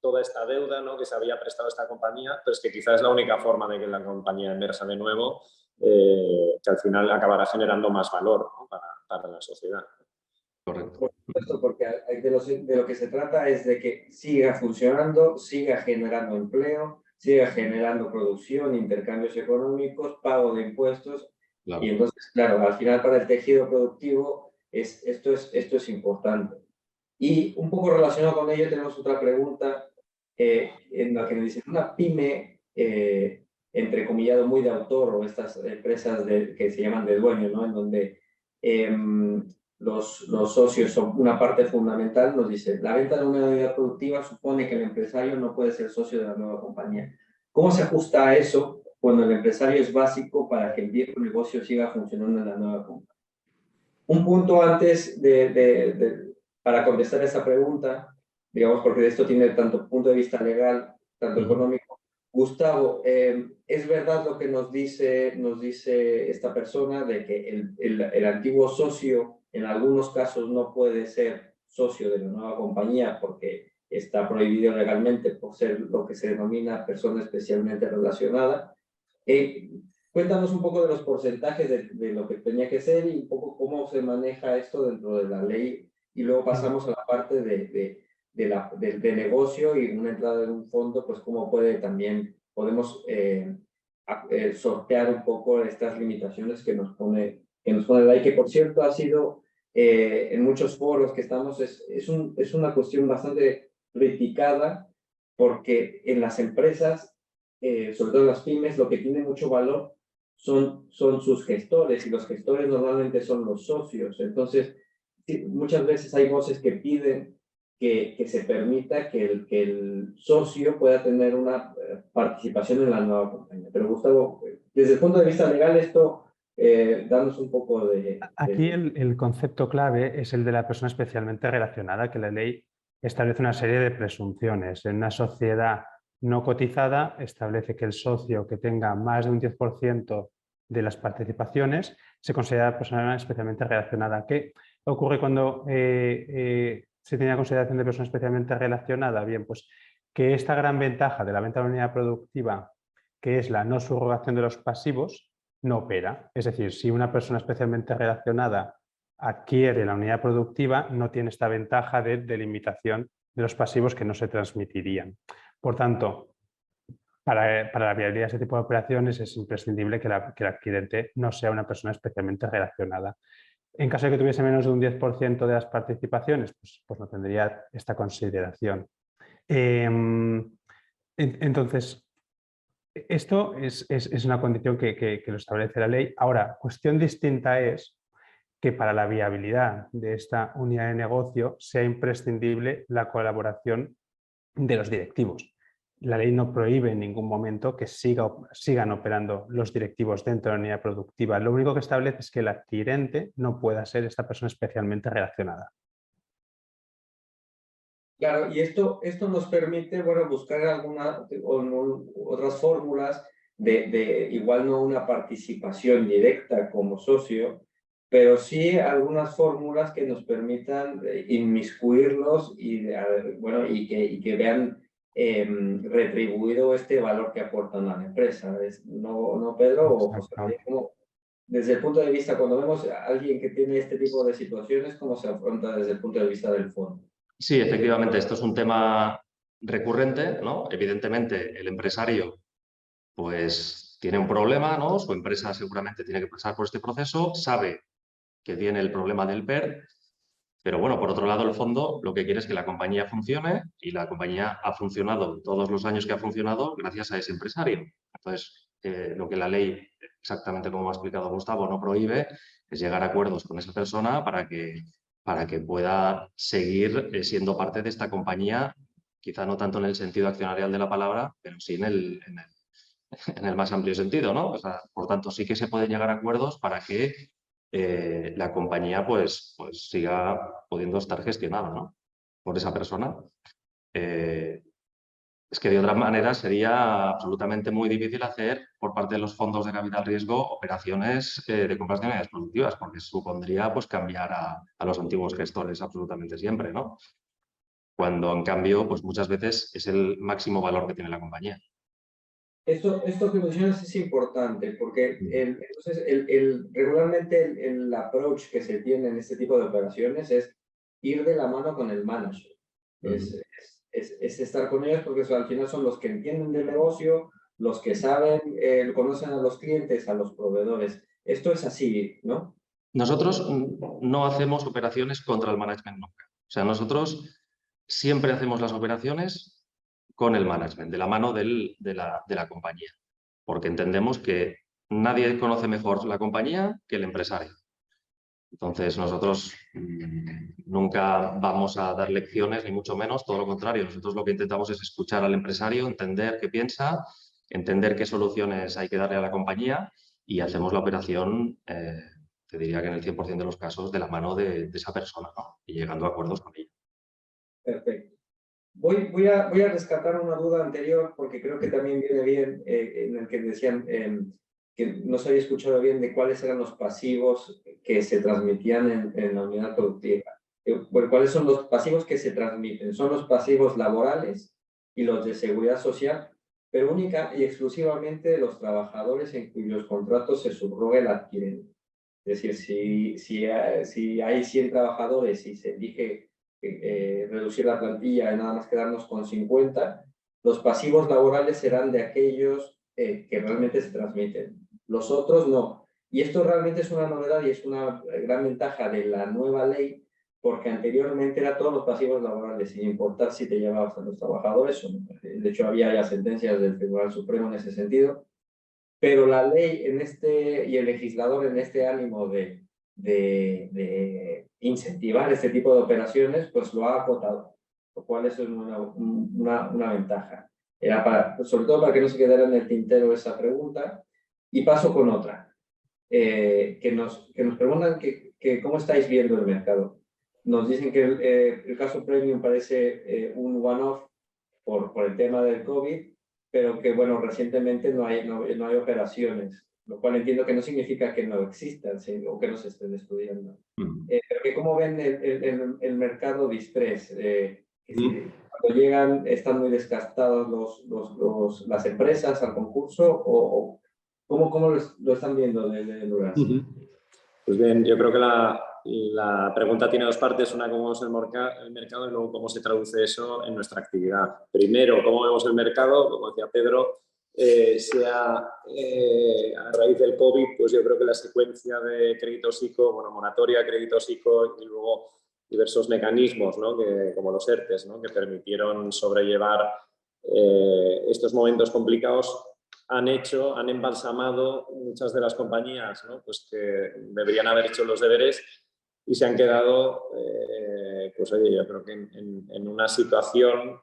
toda esta deuda, ¿no?, que se había prestado a esta compañía, pero es que quizás es la única forma de que la compañía emerja de nuevo, que al final acabará generando más valor, ¿no?, para la sociedad. Correcto. Por supuesto, porque de lo que se trata es de que siga funcionando, siga generando empleo, siga generando producción, intercambios económicos, pago de impuestos. Claro. Y entonces, claro, al final para el tejido productivo esto es importante. Y un poco relacionado con ello tenemos otra pregunta en la que nos dicen, una pyme, entrecomillado muy de autor, o estas empresas que se llaman de dueño, ¿no?, en donde los socios son una parte fundamental, nos dice, la venta de una unidad productiva supone que el empresario no puede ser socio de la nueva compañía. ¿Cómo se ajusta a eso cuando el empresario es básico para que el viejo negocio siga funcionando en la nueva compañía? Un punto antes para contestar esa pregunta, digamos, porque esto tiene tanto punto de vista legal, tanto económico. Gustavo, ¿es verdad lo que nos dice esta persona de que el antiguo socio en algunos casos no puede ser socio de la nueva compañía porque está prohibido legalmente por ser lo que se denomina persona especialmente relacionada? Cuéntanos un poco de los porcentajes de lo que tenía que ser y un poco cómo se maneja esto dentro de la ley, y luego pasamos a la parte de negocio y una entrada en un fondo, pues cómo podemos sortear un poco estas limitaciones que nos pone la ley, que por cierto ha sido en muchos foros que estamos, es una cuestión bastante criticada, porque en las empresas, sobre todo en las pymes, lo que tiene mucho valor son sus gestores, y los gestores normalmente son los socios. Entonces, muchas veces hay voces que piden que se permita que el socio pueda tener una participación en la nueva compañía. Pero Gustavo, desde el punto de vista legal, esto, danos un poco de... Aquí el concepto clave es el de la persona especialmente relacionada, que la ley establece una serie de presunciones. En una sociedad no cotizada establece que el socio que tenga más de un 10% de las participaciones se considera persona especialmente relacionada. ¿Qué ocurre cuando se tiene consideración de persona especialmente relacionada? Bien, pues que esta gran ventaja de la venta de la unidad productiva, que es la no subrogación de los pasivos, no opera. Es decir, si una persona especialmente relacionada adquiere la unidad productiva, no tiene esta ventaja de delimitación de los pasivos que no se transmitirían. Por tanto, para la viabilidad de este tipo de operaciones es imprescindible que el adquirente no sea una persona especialmente relacionada. En caso de que tuviese menos de un 10% de las participaciones, pues no tendría esta consideración. Entonces, esto es una condición que lo establece la ley. Ahora, cuestión distinta es que para la viabilidad de esta unidad de negocio sea imprescindible la colaboración de los directivos. La ley no prohíbe en ningún momento que sigan operando los directivos dentro de la unidad productiva. Lo único que establece es que el adquirente no pueda ser esta persona especialmente relacionada. Claro, y esto nos permite, bueno, buscar otras fórmulas de igual no una participación directa como socio, pero sí algunas fórmulas que nos permitan inmiscuirlos y que vean retribuido este valor que aportan a la empresa. ¿No, Pedro? O José María, desde el punto de vista, cuando vemos a alguien que tiene este tipo de situaciones, ¿cómo se afronta desde el punto de vista del fondo? Sí, efectivamente, esto es un tema recurrente, ¿no? Evidentemente, el empresario pues tiene un problema, ¿no? Su empresa seguramente tiene que pasar por este proceso, sabe que tiene el problema del PER, pero bueno, por otro lado, el fondo lo que quiere es que la compañía funcione, y la compañía ha funcionado todos los años que ha funcionado gracias a ese empresario. Entonces, lo que la ley, exactamente como ha explicado Gustavo, no prohíbe, es llegar a acuerdos con esa persona para que pueda seguir siendo parte de esta compañía, quizá no tanto en el sentido accionarial de la palabra, pero sí en el más amplio sentido, ¿no? O sea, por tanto, sí que se pueden llegar a acuerdos para que la compañía pues siga pudiendo estar gestionada, ¿no? Por esa persona. Es que de otra manera sería absolutamente muy difícil hacer por parte de los fondos de capital riesgo operaciones de compras de unidades productivas, porque supondría pues cambiar a los antiguos gestores absolutamente siempre, ¿no? Cuando en cambio pues muchas veces es el máximo valor que tiene la compañía. Esto que mencionas es importante porque regularmente el approach que se tiene en este tipo de operaciones es ir de la mano con el manager. Es estar con ellos porque al final son los que entienden del negocio, los que saben, conocen a los clientes, a los proveedores. Esto es así, ¿no? Nosotros no hacemos operaciones contra el management nunca. O sea, nosotros siempre hacemos las operaciones con el management, de la mano de la compañía, porque entendemos que nadie conoce mejor la compañía que el empresario. Entonces, nosotros nunca vamos a dar lecciones, ni mucho menos, todo lo contrario. Nosotros lo que intentamos es escuchar al empresario, entender qué piensa, entender qué soluciones hay que darle a la compañía y hacemos la operación, te diría que en el 100% de los casos, de la mano de esa persona, ¿no? Y llegando a acuerdos con ella. Perfecto. Voy a rescatar una duda anterior porque creo que también viene bien en el que decían que no se había escuchado bien de cuáles eran los pasivos que se transmitían en la unidad productiva. Bueno, ¿cuáles son los pasivos que se transmiten? Son los pasivos laborales y los de seguridad social, pero única y exclusivamente de los trabajadores en cuyos contratos se subroga el adquirente. Es decir, si hay 100 trabajadores y se elige reducir la plantilla y nada más quedarnos con 50, los pasivos laborales serán de aquellos que realmente se transmiten. Los otros no. Y esto realmente es una novedad y es una gran ventaja de la nueva ley, porque anteriormente era todos los pasivos laborales, sin importar si te llevabas a los trabajadores o no. De hecho, había ya sentencias del Tribunal Supremo en ese sentido. Pero la ley y el legislador en este ánimo de incentivar este tipo de operaciones, pues lo ha acotado, lo cual eso es una ventaja. Era sobre todo para que no se quedara en el tintero esa pregunta. Y paso con otra, que nos preguntan que cómo estáis viendo el mercado. Nos dicen que el caso Premium parece un one-off por el tema del COVID, pero que, bueno, recientemente no hay operaciones, lo cual entiendo que no significa que no existan, ¿sí? O que no se estén estudiando. Pero que cómo ven el mercado distress, cuando llegan, están muy desgastados las empresas al concurso, o ¿cómo lo están viendo desde Endurance? Pues bien, yo creo que la pregunta tiene dos partes, una cómo vemos el mercado y luego cómo se traduce eso en nuestra actividad. Primero, cómo vemos el mercado, como decía Pedro, a raíz del COVID, pues yo creo que la secuencia de créditos ICO, bueno, moratoria, créditos ICO y luego diversos mecanismos, ¿no? Como los ERTES, ¿no? Que permitieron sobrellevar estos momentos complicados, han embalsamado muchas de las compañías, ¿no? Pues que deberían haber hecho los deberes y se han quedado, pues oye, yo creo que en una situación,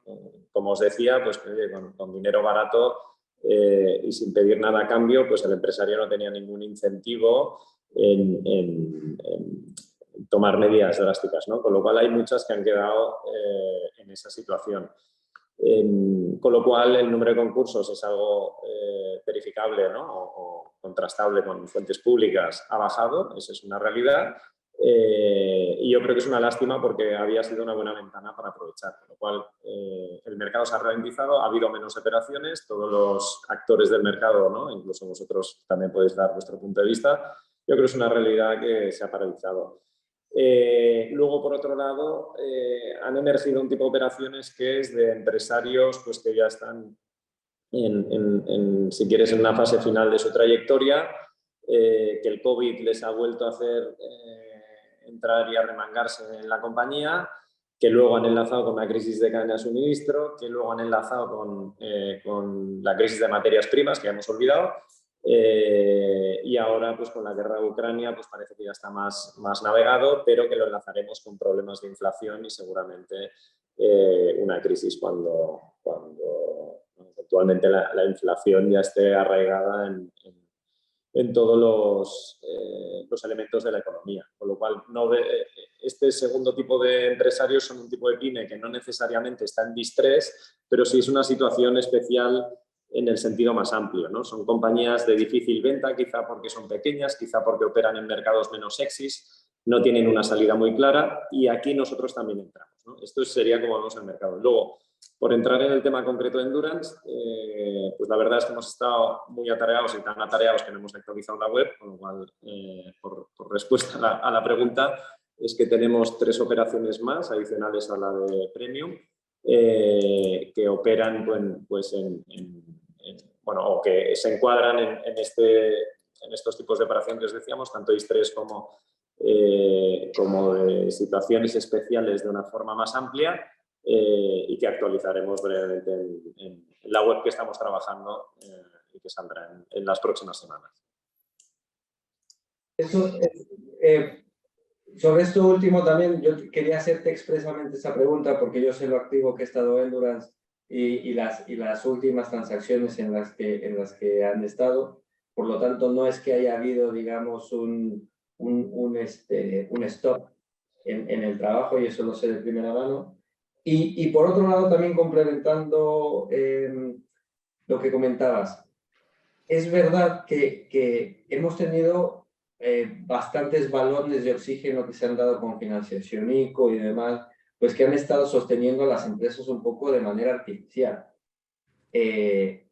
como os decía, pues que oye, con dinero barato y sin pedir nada a cambio, pues el empresario no tenía ningún incentivo en tomar medidas drásticas, ¿no? Con lo cual hay muchas que han quedado en esa situación. Con lo cual el número de concursos es algo verificable, ¿no? o contrastable con fuentes públicas, ha bajado, esa es una realidad, y yo creo que es una lástima porque había sido una buena ventana para aprovechar, con lo cual el mercado se ha ralentizado, ha habido menos operaciones, todos los actores del mercado, ¿no? Incluso vosotros también podéis dar vuestro punto de vista, yo creo que es una realidad que se ha paralizado. Luego, por otro lado, han emergido un tipo de operaciones que es de empresarios pues, que ya están, si quieres, en una fase final de su trayectoria, que el COVID les ha vuelto a hacer entrar y arremangarse en la compañía que luego han enlazado con la crisis de cadena de suministro, que luego han enlazado con la crisis de materias primas, que hemos olvidado, y ahora pues con la guerra de Ucrania pues parece que ya está más navegado, pero que lo enlazaremos con problemas de inflación y seguramente una crisis cuando actualmente la inflación ya esté arraigada en todos los elementos de la economía. Con lo cual, este segundo tipo de empresarios son un tipo de pyme que no necesariamente está en distrés, pero sí es una situación especial en el sentido más amplio, ¿no? Son compañías de difícil venta, quizá porque son pequeñas, quizá porque operan en mercados menos sexys, no tienen una salida muy clara y aquí nosotros también entramos, ¿no? Esto sería como vemos el mercado. Luego, por entrar en el tema concreto de Endurance, pues la verdad es que hemos estado muy atareados y tan atareados que no hemos actualizado la web, con lo cual, por respuesta a la pregunta, es que tenemos 3 operaciones más adicionales a la de Premium que operan bueno, o que se encuadran en estos tipos de operaciones que os decíamos, tanto IS3 como de situaciones especiales de una forma más amplia. Y que actualizaremos brevemente en la web que estamos trabajando y que saldrá en las próximas semanas. Sobre esto último también, yo quería hacerte expresamente esa pregunta porque yo sé lo activo que ha estado Endurance y las últimas transacciones en las que han estado. Por lo tanto, no es que haya habido, digamos, un stop en el trabajo, y eso lo sé de primera mano. Y por otro lado, también complementando lo que comentabas, es verdad que hemos tenido bastantes balones de oxígeno que se han dado con financiación ICO y demás, pues que han estado sosteniendo a las empresas un poco de manera artificial.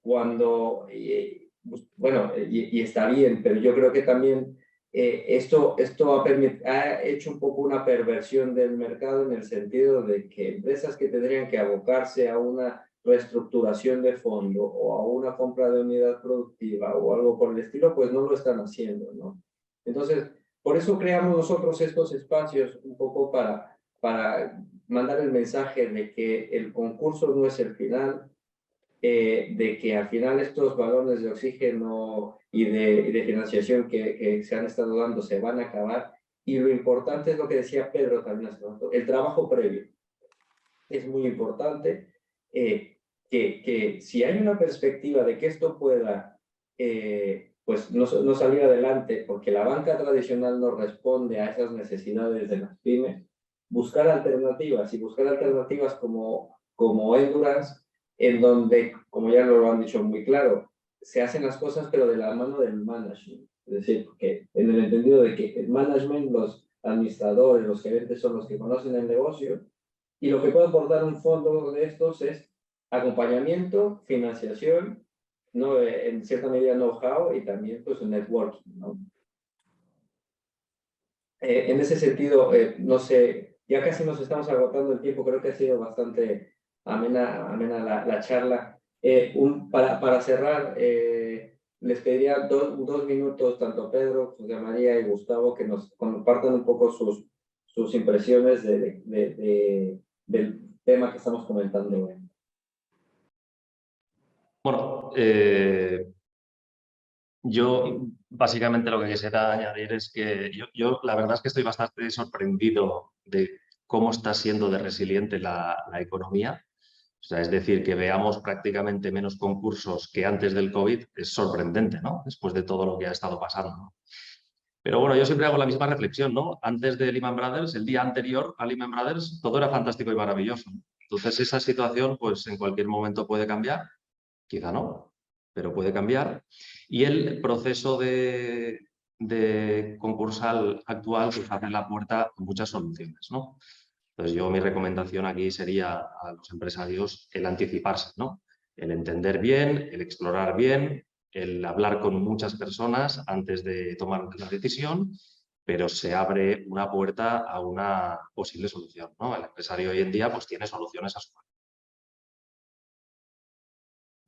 Bueno, y está bien, pero yo creo que también esto ha hecho un poco una perversión del mercado en el sentido de que empresas que tendrían que abocarse a una reestructuración de fondo o a una compra de unidad productiva o algo por el estilo, pues no lo están haciendo, ¿no? Entonces, por eso creamos nosotros estos espacios un poco para mandar el mensaje de que el concurso no es el final, de que al final estos balones de oxígeno y de financiación que se han estado dando se van a acabar. Y lo importante es lo que decía Pedro también hace rato, el trabajo previo. Es muy importante que si hay una perspectiva de que esto pueda pues no salir adelante porque la banca tradicional no responde a esas necesidades de las pymes, buscar alternativas como Endurance, en donde, como ya lo han dicho muy claro, se hacen las cosas pero de la mano del management. Es decir, que en el entendido de que el management, los administradores, los gerentes son los que conocen el negocio, y lo que puede aportar un fondo de estos es acompañamiento, financiación, ¿no? En cierta medida know-how y también pues networking, ¿no? En ese sentido, no sé, ya casi nos estamos agotando el tiempo, creo que ha sido bastante amena la charla. Para cerrar, les pediría dos minutos, tanto Pedro, José María y Gustavo, que nos compartan un poco sus impresiones del tema que estamos comentando hoy. Bueno, yo básicamente lo que quisiera añadir es que yo la verdad es que estoy bastante sorprendido de cómo está siendo de resiliente la economía. O sea, es decir, que veamos prácticamente menos concursos que antes del COVID es sorprendente, ¿no? Después de todo lo que ha estado pasando, ¿no? Pero bueno, yo siempre hago la misma reflexión, ¿no? Antes de Lehman Brothers, el día anterior a Lehman Brothers, todo era fantástico y maravilloso. Entonces, esa situación, pues en cualquier momento puede cambiar, quizá no, pero puede cambiar. Y el proceso de concursal actual pues abre la puerta a muchas soluciones, ¿no? Entonces, mi recomendación aquí sería a los empresarios el anticiparse, ¿no? El entender bien, el explorar bien, el hablar con muchas personas antes de tomar la decisión, pero se abre una puerta a una posible solución, ¿no? El empresario hoy en día pues tiene soluciones a su mano.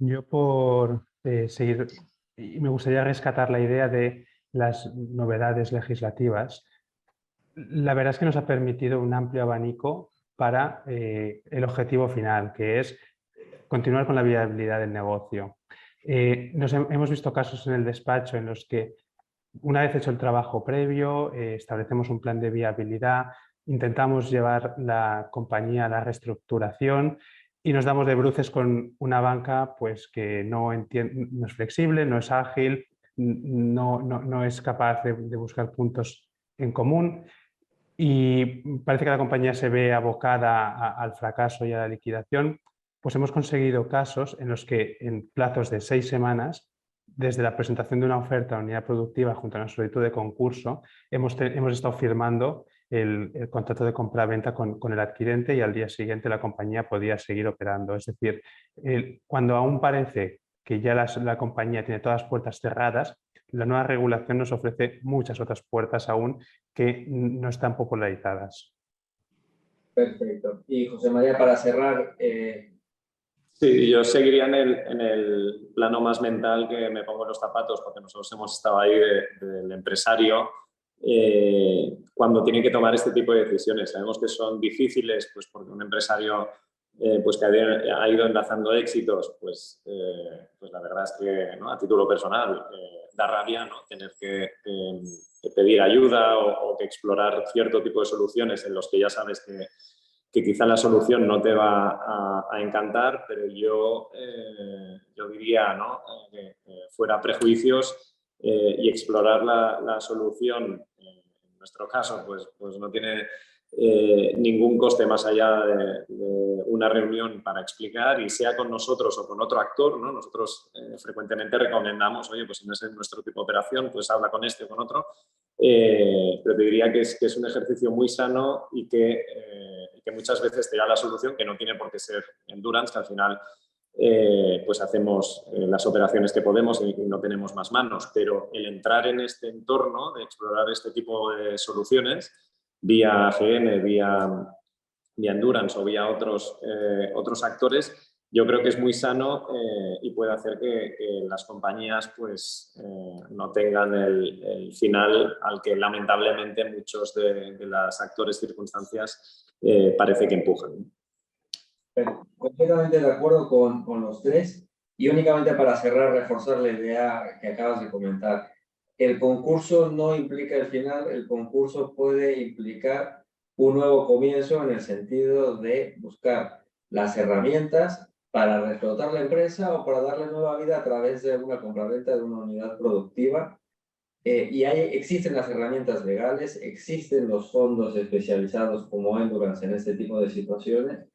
Yo por seguir, y me gustaría rescatar la idea de las novedades legislativas. La verdad es que nos ha permitido un amplio abanico para el objetivo final, que es continuar con la viabilidad del negocio. Hemos visto casos en el despacho en los que una vez hecho el trabajo previo, establecemos un plan de viabilidad, intentamos llevar la compañía a la reestructuración y nos damos de bruces con una banca pues, que no es flexible, no es ágil, no es capaz de buscar puntos en común y parece que la compañía se ve abocada al fracaso y a la liquidación. Pues hemos conseguido casos en los que en plazos de 6 semanas, desde la presentación de una oferta a unidad productiva junto a una solicitud de concurso, hemos estado firmando el contrato de compra-venta con el adquirente y al día siguiente la compañía podía seguir operando. Es decir, cuando aún parece que ya la compañía tiene todas las puertas cerradas, la nueva regulación nos ofrece muchas otras puertas aún que no están popularizadas. Perfecto. Y José María, para cerrar... Sí, yo seguiría en el plano más mental, que me pongo en los zapatos, porque nosotros hemos estado ahí del empresario cuando tiene que tomar este tipo de decisiones. Sabemos que son difíciles, pues porque un empresario pues que ha ido enlazando éxitos, pues la verdad es que, ¿no?, a título personal da rabia, ¿no?, tener que pedir ayuda o que explorar cierto tipo de soluciones en los que ya sabes que quizá la solución no te va a encantar, pero yo diría, ¿no?, que fuera prejuicios y explorar la solución, en nuestro caso, pues no tiene ningún coste más allá de una reunión para explicar, y sea con nosotros o con otro actor, ¿no? Nosotros frecuentemente recomendamos, oye, pues si no es nuestro tipo de operación, pues habla con este o con otro, pero te diría que es un ejercicio muy sano y que muchas veces te da la solución, que no tiene por qué ser endurance, que al final pues hacemos las operaciones que podemos y no tenemos más manos, pero el entrar en este entorno de explorar este tipo de soluciones vía AGN, vía endurance o vía otros actores, yo creo que es muy sano y puede hacer que las compañías pues no tengan el final al que lamentablemente muchos de los actores circunstancias parece que empujan. Completamente de acuerdo con los tres, y únicamente para cerrar, reforzar la idea que acabas de comentar. El concurso no implica el final, el concurso puede implicar un nuevo comienzo en el sentido de buscar las herramientas para reflotar la empresa o para darle nueva vida a través de una compraventa de una unidad productiva. Y existen las herramientas legales, existen los fondos especializados como Endurance en este tipo de situaciones.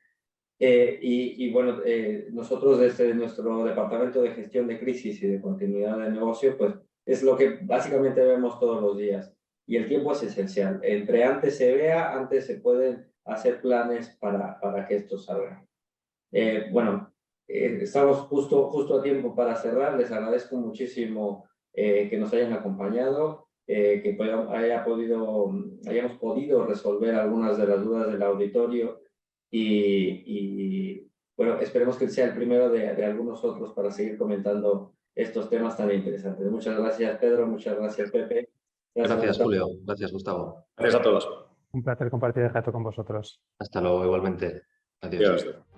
Bueno, nosotros desde nuestro departamento de gestión de crisis y de continuidad de negocio, pues es lo que básicamente vemos todos los días. Y el tiempo es esencial. Entre antes se vea, antes se pueden hacer planes para que esto salga. Bueno, estamos justo a tiempo para cerrar. Les agradezco muchísimo que nos hayan acompañado, que hayamos podido resolver algunas de las dudas del auditorio. Bueno, esperemos que sea el primero de algunos otros para seguir comentando estos temas tan interesantes. Muchas gracias, Pedro. Muchas gracias, Pepe. Gracias, Julio. Gracias, Gustavo. Gracias a todos. Un placer compartir el rato con vosotros. Hasta luego, igualmente. Adiós. Adiós.